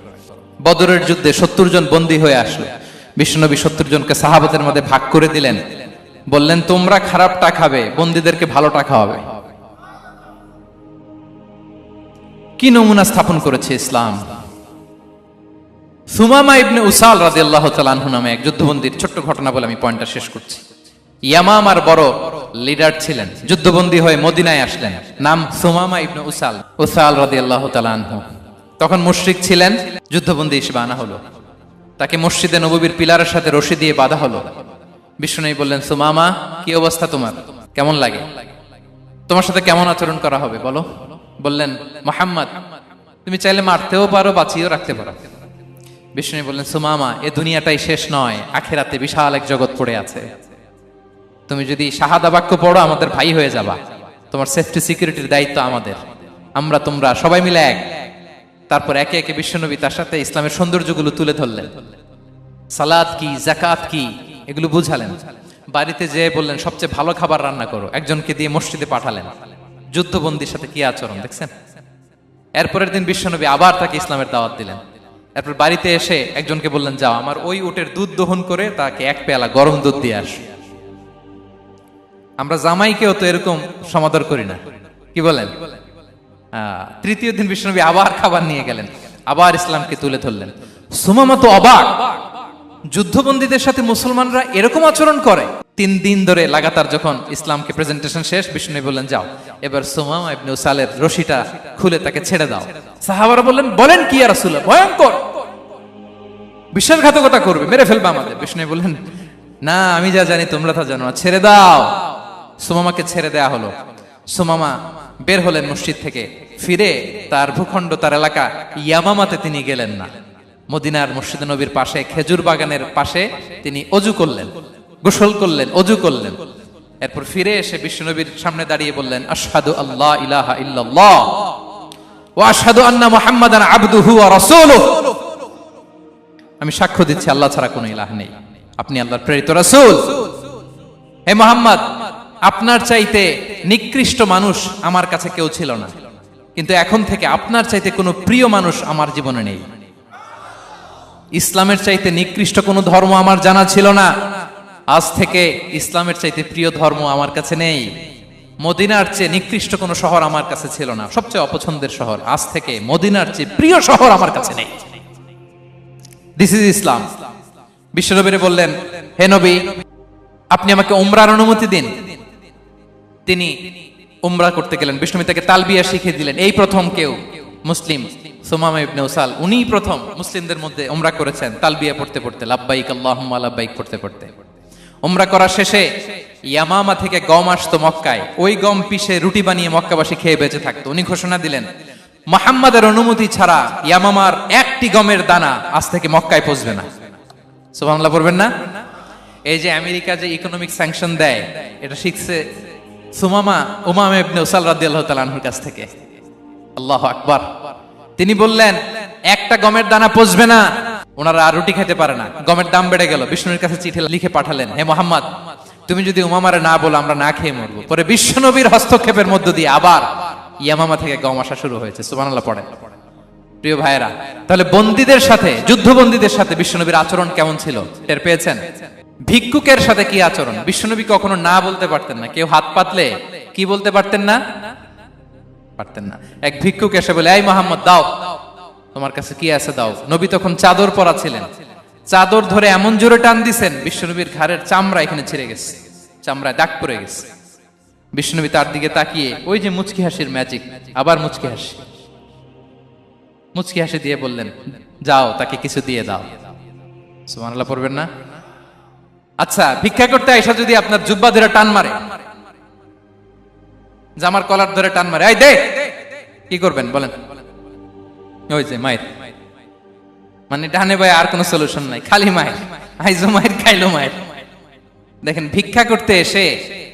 বদরের যুদ্ধে 70 জন বন্দী হয়ে আসলো। বিশ্বনবী 70 জনকে সাহাবাদের মধ্যে ভাগ করে দিলেন, বললেন, তোমরা খারাপটা খাবে, বন্দীদেরকে ভালোটা খাওয়াবে। কি নমুনা স্থাপন করেছে ইসলাম। সুমামা ইবনে উসাল রাদিয়াল্লাহু তাআলা আনহু নামে এক যুদ্ধবন্দীর ছোট্ট ঘটনা বলে আমি পয়েন্টটা শেষ করছি। ইয়ামামার বড় লিডার ছিলেন, যুদ্ধবন্দী হয়ে মদিনায় আসলেন, নাম সুমামা ইবনে উসাল রাদিয়াল্লাহু তাআলা আনহু। তখন মুশরিক ছিলেন, যুদ্ধবন্দী হিসেবে আনা হলো। তাকে মসজিদে নববীর পিলারের সাথে রশি দিয়ে বাঁধা হলো। বিষ্ণুনবী বললেন, সুমামা, কি অবস্থা তোমার, কেমন লাগে, তোমার সাথে কেমন আচরণ করা হবে বলো। বললেন, মুহাম্মদ, তুমি চাইলে মারতেও পারো, বাঁচিয়েও রাখতে পারো। বিষ্ণু বললেন, সুমামা, এ দুনিয়াটাই শেষ নয়, আখিরাতে বিশাল এক জগৎ পড়ে আছে। তুমি যদি শাহাদা বাক্য পড়ো, আমাদের ভাই হয়ে যাবা। তোমার সেফটি সিকিউরিটির দায়িত্ব আমাদের। আমরা তোমরা সবাই মিলে এক। তারপর একে একে বিশ্বনবী তার সাথে ইসলামের সৌন্দর্যগুলো তুলে ধরলেন, সালাত কি, জাকাত কি, এগুলো বুঝালেন। বাড়িতে যেয়ে বললেন সবচেয়ে ভালো খাবার রান্না করো, একজনকে দিয়ে মসজিদে পাঠালেন। যুদ্ধবন্দীর সাথে কি আচরণ দেখছেন। এরপরের দিন বিশ্বনবী আবার তাকে ইসলামের দাওয়াত দিলেন। এরপর বাড়িতে এসে একজনকে বললেন, যাও আমার ওই উটের দুধ দহন করে তাকে এক পেয়ালা গরম দুধ দিয়ে আস। আমরা জামাইকেও তো এরকম সমাদর করি না, কি বলেন? তৃতীয় দিন বিশ্বনবী আবার খাবার নিয়ে গেলেন, আবার ইসলামকে তুলে ধরলেন। সুমামা তো অবাক, যুদ্ধবন্দীদের সাথে মুসলমানরা এরকম আচরণ করে। 3 দিন ধরে লাগাতার যখন ইসলামকে প্রেজেন্টেশন শেষ, বিষ্ণু বললেন, যাও এবার সুমামা ইবনে উসালের রশিটা খুলে তাকে ছেড়ে দাও। সাহাবারা বললেন, বলেন কি ইয়া রাসূলুল্লাহ, ভয়ঙ্কর, বিশ্বাসঘাতকতা করবে, মেরে ফেলবে আমাদের। বিষ্ণু বললেন, না আমি যা জানি তোমরা তা জানো না, ছেড়ে দাও। সুমামাকে ছেড়ে দেয়া হলো। সুমামা বের হলেন মসজিদ থেকে, ফিরে তার ভূখণ্ড, তার এলাকা ইয়ামামাতে তিনি গেলেন না। মদিনার মসজিদে নবীর পাশে খেজুর বাগানের পাশে তিনি অজু করলেন, গোসল করলেন, অজু করলেন। এরপর ফিরে এসে বিশ্বনবীর সামনে দাঁড়িয়ে বললেন, আশহাদু আল্লা ইলাহা ইল্লাল্লাহ ওয়া আশহাদু আন্না মুহাম্মাদান আবদুহু ওয়া রাসূলুহু। আমি সাক্ষ্য দিচ্ছি আল্লাহ ছাড়া কোনো ইলাহ নেই, আপনি আল্লাহর প্রেরিত রাসূল। হে মুহাম্মদ, আপনার চাইতে নিকৃষ্ট মানুষ আমার কাছে কেউ ছিল না, কিন্তু এখন থেকে আপনার চাইতে কোনো প্রিয় মানুষ আমার জীবনে নেই। ইসলামের চাইতে নিকৃষ্ট কোনো ধর্ম আমার জানা ছিল না, আজ থেকে ইসলামের চাইতে প্রিয় ধর্ম আমার কাছে নেই। মদিনার চেয়ে নিকৃষ্ট কোনো শহর আমার কাছে ছিল না, সবচেয়ে অপছন্দের শহর, আজ থেকে মদিনার চেয়ে প্রিয় শহর আমার কাছে নেই। দিস ইজ ইসলাম। বিশ্বনবী বললেন, হে নবী, আপনি আমাকে উমরার অনুমতি দিন। তিনি উমরা করতে গেলেন। বিষ্ণু তাকে তালবিয়া শিখিয়ে দিলেন। এই প্রথম কেউ মুসলিম, সুমামা ইবনে উসাল, উনিই প্রথম মুসলিমদের মধ্যে উমরা করেছেন তালবিয়া পড়তে পড়তে, লাব্বাইক আল্লাহুম্মা লাব্বাইক পড়তে পড়তে। উমরা করার শেষে ইয়ামামা থেকে গম আসতো মক্কায়, ওই গম পিষে রুটি বানিয়ে মক্কাবাসী খেয়ে বেঁচে থাকতো। উনি ঘোষণা দিলেন, মুহাম্মাদের অনুমতি ছাড়া ইয়ামামার একটি গমের দানা আজ থেকে মক্কায় পৌঁছবে না। সুবহানাল্লাহ পড়বেন না? এই যে আমেরিকা যে ইকোনমিক স্যাংশন দেয়, এটা শিখছে সুমামা উমামা ইবনে উসাল রাদিয়াল্লাহু তাআলা আনহুর কাছ থেকে। আল্লাহু আকবার। তিনি বললেন, একটা গমের দানা পচবে না, ওনারা আর রুটি খেতে পারে না। গমের দাম বেড়ে গেল। বিষ্ণুর কাছে চিঠি লিখে পাঠালেন, হে মুহাম্মদ, তুমি যদি উমামারে না বলো আমরা না খেয়ে মরবো। পরে বিশ্বনবীর হস্তক্ষেপের মধ্য দিয়ে আবার ইয়ামামা থেকে গম আসা শুরু হয়েছে। সুবহানাল্লাহ পড়েন। প্রিয় ভাইয়েরা, তাহলে বন্দীদের সাথে, যুদ্ধবন্দীদের সাথে বিশ্বনবীর আচরণ কেমন ছিল টের পেয়েছেন? ভিক্ষুকের সাথে কি আচরণ? বিশ্বনবী কখনো না বলতে পারতেন না। কেউ হাত পাতলে কি বলতে পারতেন না? পারতেন না। এক ভিক্ষুক এসে বলে, এই মুহাম্মদ দাও, তোমার কাছে কি আছে দাও। নবী তখন চাদর পরা ছিলেন, চাদর ধরে এমন জোরে টান দিছেন বিশ্বনবীর ঘাড়ের চামড়া এখানে ছিঁড়ে গেছে, চামড়ায় দাগ পড়ে গেছে। বিশ্বনবী তার দিকে তাকিয়ে, ওই যে মুচকি হাসির ম্যাজিক, আবার মুচকি হাসি, মুচকি হাসি দিয়ে বললেন, যাও তাকে কিছু দিয়ে দাও। সুবহানাল্লাহ পড়বেন না? আচ্ছা, ভিক্ষা করতে আইসা যদি আপনার জুব্বা ধরে টান মারে, জামার কলার ধরে টান মারে, এই দে, কি করবেন বলেন? ওই যে মায়ের, মানে ডানে ভাই আর কোনো সলিউশন নাই, খালি মায়ের, আইজো মায়ের খাইলো মায়ের। দেখেন, ভিক্ষা করতে এসে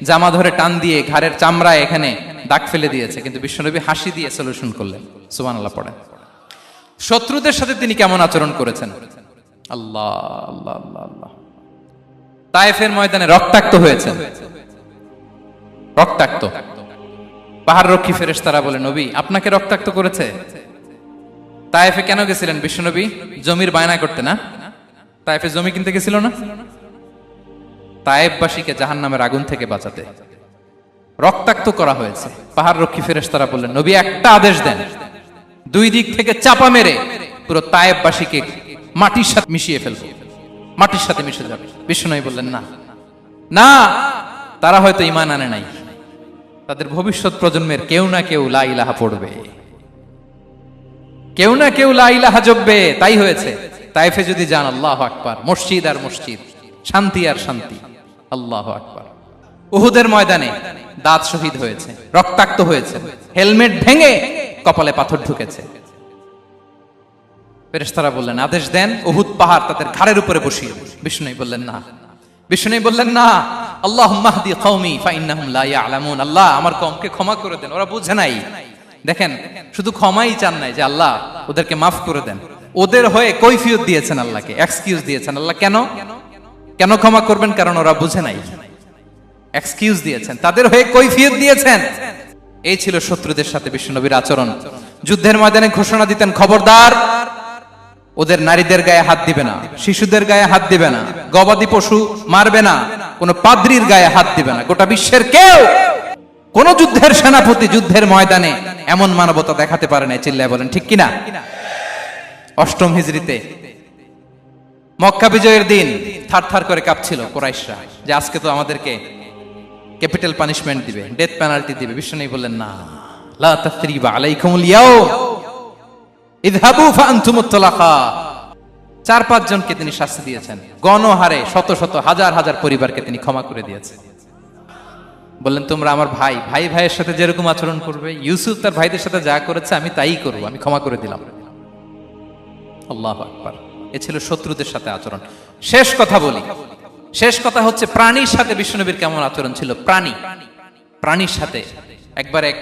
জামা ধরে টান দিয়ে ঘাড়ের চামড়ায় এখানে দাগ ফেলে দিয়েছে, কিন্তু বিশ্বনবী হাসি দিয়ে সলিউশন করলেন। সুবহানাল্লাহ পড়েন। শত্রুদের সাথে তিনি কেমন আচরণ করেছেন? আল্লাহ আল্লাহ আল্লাহ আল্লাহ। তায়েফের ময়দানে রক্তাক্ত হয়েছেন, রক্তাক্ত। পাহাড় রক্ষী ফেরেশতারা বলে, নবী আপনাকে রক্তাক্ত করেছে? তায়েফে কেন গেছিলেন বিশ্বনবী? জমির বায়না করতে না? তায়েফে জমি কিনতে গেছিল না? তায়েফবাসীকে জাহান্নামের আগুন থেকে বাঁচাতে রক্তাক্ত করা হয়েছে। পাহাড় রক্ষী ফেরেশতারা বললেন, নবী একটা আদেশ দেন, দুই দিক থেকে চাপা মেরে পুরো তায়েফবাসীকে মাটির সাথে মিশিয়ে ফেলবো, মাটির সাথে মিশে যাবে। বিশ্বনবী বললেন, না না, তারা হয়তো ঈমান আনে নাই, তাদের ভবিষ্যৎ প্রজন্মের কেউ না কেউ লা ইলাহা পড়বে, কেউ না কেউ লা ইলাহা জপবে, তাই হয়েছে। তায়েফে যদি যান, আল্লাহু আকবার, মসজিদ আর মসজিদ, শান্তি আর শান্তি। আল্লাহু আকবার। উহুদের ময়দানে দাঁত শহীদ হয়েছে, রক্তাক্ত হয়েছে, হেলমেট ভেঙে কপালে পাথর ঢুকেছে। ফেরেশতারা বললেন, আদেশ দেন উহুদ পাহাড় তাদের ঘাড়ের উপরে বসিয়ে। বিষ্ণু বললেন, না। বিষ্ণু বললেন, না, আল্লাহুম্মা হদি কওমি ফাইন্নাহুম লা ইয়ালামুন। আল্লাহ আমার কওমকে ক্ষমা করে দেন, ওরা বুঝে নাই। দেখেন, শুধু ক্ষমাই চান নাই যে আল্লাহ ওদেরকে মাফ করে দেন, ওদের হয়ে কৈফিয়ত দিয়েছেন আল্লাহকে, এক্সকিউজ দিয়েছেন। আল্লাহ কেন কেন ক্ষমা করবেন? কারণ ওরা বুঝে নাই। এক্সকিউজ দিয়েছেন, তাদের হয়ে কৈফিয়ত দিয়েছেন। এই ছিল শত্রুদের সাথে বিশ্বনবীর আচরণ। যুদ্ধের ময়দানে ঘোষণা দিতেন, খবরদার, ওদের নারীদের গায়ে হাত দিবে না, শিশুদের গায়ে হাত দিবে না, গবাদি পশু মারবে না, কোন পাদ্রীর গায়ে হাত দিবে না। গোটা বিশ্বের কেউ, কোন যুদ্ধের সেনাপতি যুদ্ধের ময়দানে এমন মানবতা দেখাতে পারে না। চিল্লায় বলেন ঠিক কিনা? অষ্টম হিজরিতে মক্কা বিজয়ের দিন থারথার করে কাঁপছিল কুরাইশরা যে আজকে তো আমাদেরকে ক্যাপিটাল পানিশমেন্ট দিবে, ডেথ পেনাল্টি দিবে। বিশ্বনবী বললেন, না, লা তাসরিবা আলাইকুমুল ইয়াউম ইযহাবু ফাআনতুমুত তালাকা। 4-5 জনকে তিনি শাস্তি দিয়েছেন, গণহারে শত শত হাজার হাজার পরিবারকে তিনি ক্ষমা করে দিয়েছেন। বললেন, তোমরা আমার ভাই, ভাই ভাইয়ের সাথে যেরকম আচরণ করবে, ইউসুফ তার ভাইদের সাথে যা করেছে আমি তাই করব, আমি ক্ষমা করে দিলাম। আল্লাহু আকবার। এ ছিল শত্রুদের সাথে আচরণ। শেষ কথা বলি, শেষ কথা হচ্ছে প্রাণীর সাথে বিশ্বনবীর কেমন আচরণ ছিল। প্রাণীর সাথে একবার এক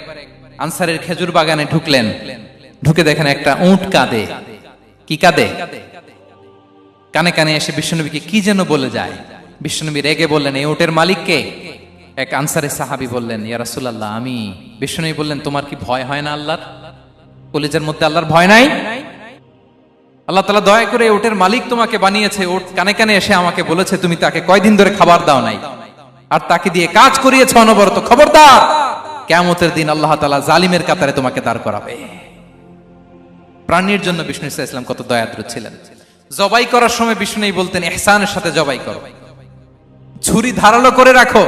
আনসারের খেজুর বাগানে ঢুকলেন, ঢুকে দেখেন একটা উট কাঁদে। কি কাঁদে? কানে কানে এসে বিশ্বনবীকে কি যেন বলে যায়। বিশ্বনবী রেগে বললেন, এই উটের মালিক কে? এক আনসারের সাহাবী বললেন, ইয়া রাসূলুল্লাহ, আমি। বিশ্বনবী বললেন, তোমার কি ভয় হয় না আল্লাহর? কলিজার মধ্যে আল্লাহর ভয় নাই? আল্লাহ তাআলা দয়া করে উটের মালিক তোমাকে বানিয়েছে, উট কানে কানে এসে আমাকে বলেছে তুমি তাকে কয়দিন ধরে খাবার দাও নাই, আর তাকে দিয়ে কাজ করিয়েছে অনবরত। খবরদার, কিয়ামতের দিন আল্লাহ তাআলা জালিমের কাতারে তোমাকে দাঁড় করাবে। প্রাণীর জন্য বিষ্ণু ইসা ইসলাম কত দয়াদ্র ছিলেন। জবাই করার সময় বিষ্ণু বলতেন, ইহসানের সাথে জবাই করো, ছুরি ধারালো করে রাখো।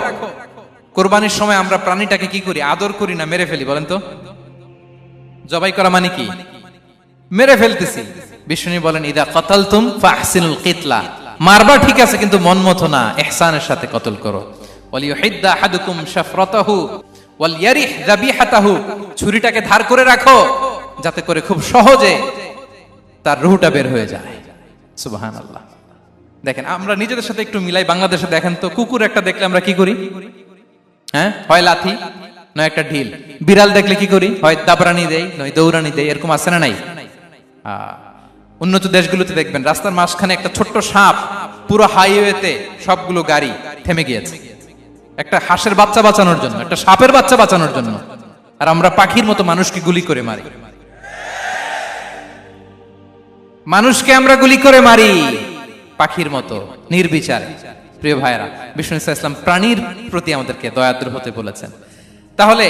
কোরবানির সময় আমরা প্রাণীটাকে কি করি? আদর করি না, মেরে ফেলি। বলেন তো, জবাই করা মানে কি? মেরে ফেলতেছি। বিষ্ণু বলেন, ইদা কাতালতুম ফাহসিনুল কিতলা, মারবা ঠিক আছে, কিন্তু মন মতো না, ইহসানের সাথে কতল করো। ওয়ালিয়ুহিদ্দা আহাদুকুম শাফরাতাহু ওয়ালইয়ারিহ যাবিহাতাহু, ছুরিটাকে ধার করে রাখো যাতে করে খুব সহজে তার রূহটা বের হয়ে যায়। সুবহানাল্লাহ। দেখেন, আমরা নিজেদের সাথে একটু মিলাই। বাংলাদেশে দেখেন তো, কুকুর একটা দেখলে আমরা কি করি? হ্যাঁ, হয় লাথি নয় একটা ঢিল। বিড়াল দেখলে কি করি? হয় দাবরানি দেই নয় দৌড়ানি দেই। এরকম আছে না নাই? উন্নত দেশগুলোতে দেখবেন রাস্তার মাঝখানে একটা ছোট্ট সাপ, পুরো হাইওয়েতে সবগুলো গাড়ি থেমে গিয়েছে একটা হাঁসের বাচ্চা বাঁচানোর জন্য, একটা সাপের বাচ্চা বাঁচানোর জন্য। আর আমরা পাখির মতো মানুষকে গুলি করে মারি। মানুষকে আমরা গুলি করে মারি পাখির মতো নির্বিচারে। প্রিয় ভাইরা, বিষ্ণু ইসলাম প্রাণীর প্রতি আমাদেরকে দয়াদ্র হতে বলেছেন। তাহলে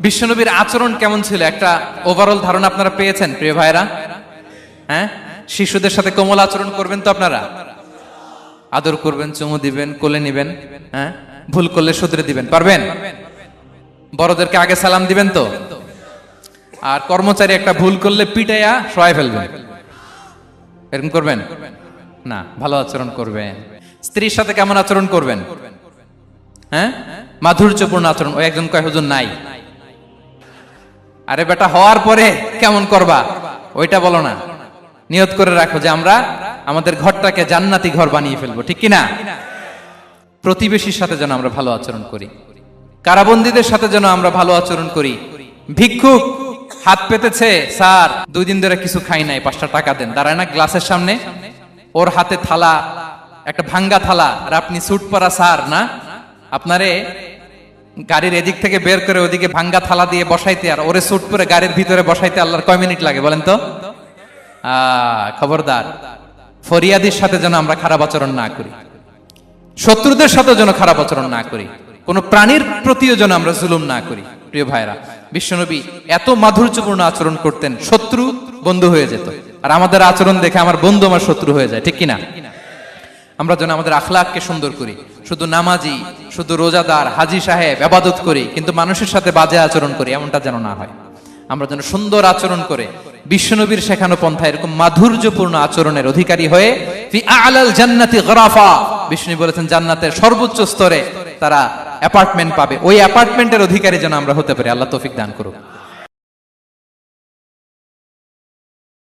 বিশ্বনবীর আচরণ কেমন ছিল একটা ওভারঅল ধারণা আপনারা পেয়েছেন প্রিয় ভাইরা? হ্যাঁ, শিশুদের সাথে কোমল আচরণ করবেন তো আপনারা? আদর করবেন, চুমু দিবেন, কোলে নিবেন। হ্যাঁ, ভুল করলে শুধরে দিবেন, পারবেন? বড়দেরকে আগে সালাম দিবেন তো? আর কর্মচারী একটা ভুল করলে পিটাইয়া শোয়াই ফেলবেন, এরকম করবেন না? ভালো আচরণ করবেন। স্ত্রীর সাথে কেমন আচরণ করবেন? হ্যাঁ, মাধুর্যপূর্ণ আচরণ। ওই একজন কয়, হুজুর নাই। আরে বেটা, হওয়ার পরে কেমন করবা ওইটা বলো না। নিয়ত করে রাখো যে আমরা আমাদের ঘরটাকে জান্নাতি ঘর বানিয়ে ফেলবো, ঠিক কিনা? প্রতিবেশীর সাথে যেন আমরা ভালো আচরণ করি, কারাবন্দীদের সাথে যেন আমরা ভালো আচরণ করি। ভিক্ষুক হাত পেতেছে, স্যার 2 দিন ধরে কিছু খাই নাই, 5টা টাকা দেন। দাঁড়ায় না গ্লাসের সামনে, ওর হাতে থালা, একটা ভাঙ্গা থালা, আর আপনি স্যুট পরা স্যার না, আপনারে গাড়ির এদিক থেকে বের করে ওদিকে ভাঙ্গা থালা দিয়ে বসাইতে, আর ওরে স্যুট পরে গাড়ির ভিতরে বসাইতে আল্লাহর কয় মিনিট লাগে বলেন তো? খবরদার, ফরিয়াদির সাথে যেন আমরা খারাপ আচরণ না করি, শত্রুদের সাথে যেন খারাপ আচরণ না করি, কোন প্রাণীর প্রতিও যেন আমরা জুলুম না করি। প্রিয় ভাইরা, বিশ্বনবী এত মাধুর্যপূর্ণ আচরণ করতেন, শত্রু বন্ধু হয়ে যেত। আর আমাদের আচরণ দেখে আমার বন্ধু আমার শত্রু হয়ে যায়, ঠিক কিনা? আমরা যেন আমাদের আখলাককে সুন্দর করি। শুধু নামাজি, শুধু রোজাদার, হাজি সাহেব ইবাদত করি, কিন্তু মানুষের সাথে বাজে আচরণ করি, এমনটা যেন না হয়। আমরা যেন সুন্দর আচরণ করে বিশ্বনবীর শেখানো পন্থা এরকম মাধুর্যপূর্ণ আচরণের অধিকারী হয়ে ফি আ'লাল জান্নাতি গরাফা, বিষ্ণু বলেছেন জান্নাতের সর্বোচ্চ স্তরে তারা অ্যাপার্টমেন্ট পাবে। ওই অ্যাপার্টমেন্টের অধিকারী যেন আমরা হতে পারি। আল্লাহ তৌফিক দান করুক।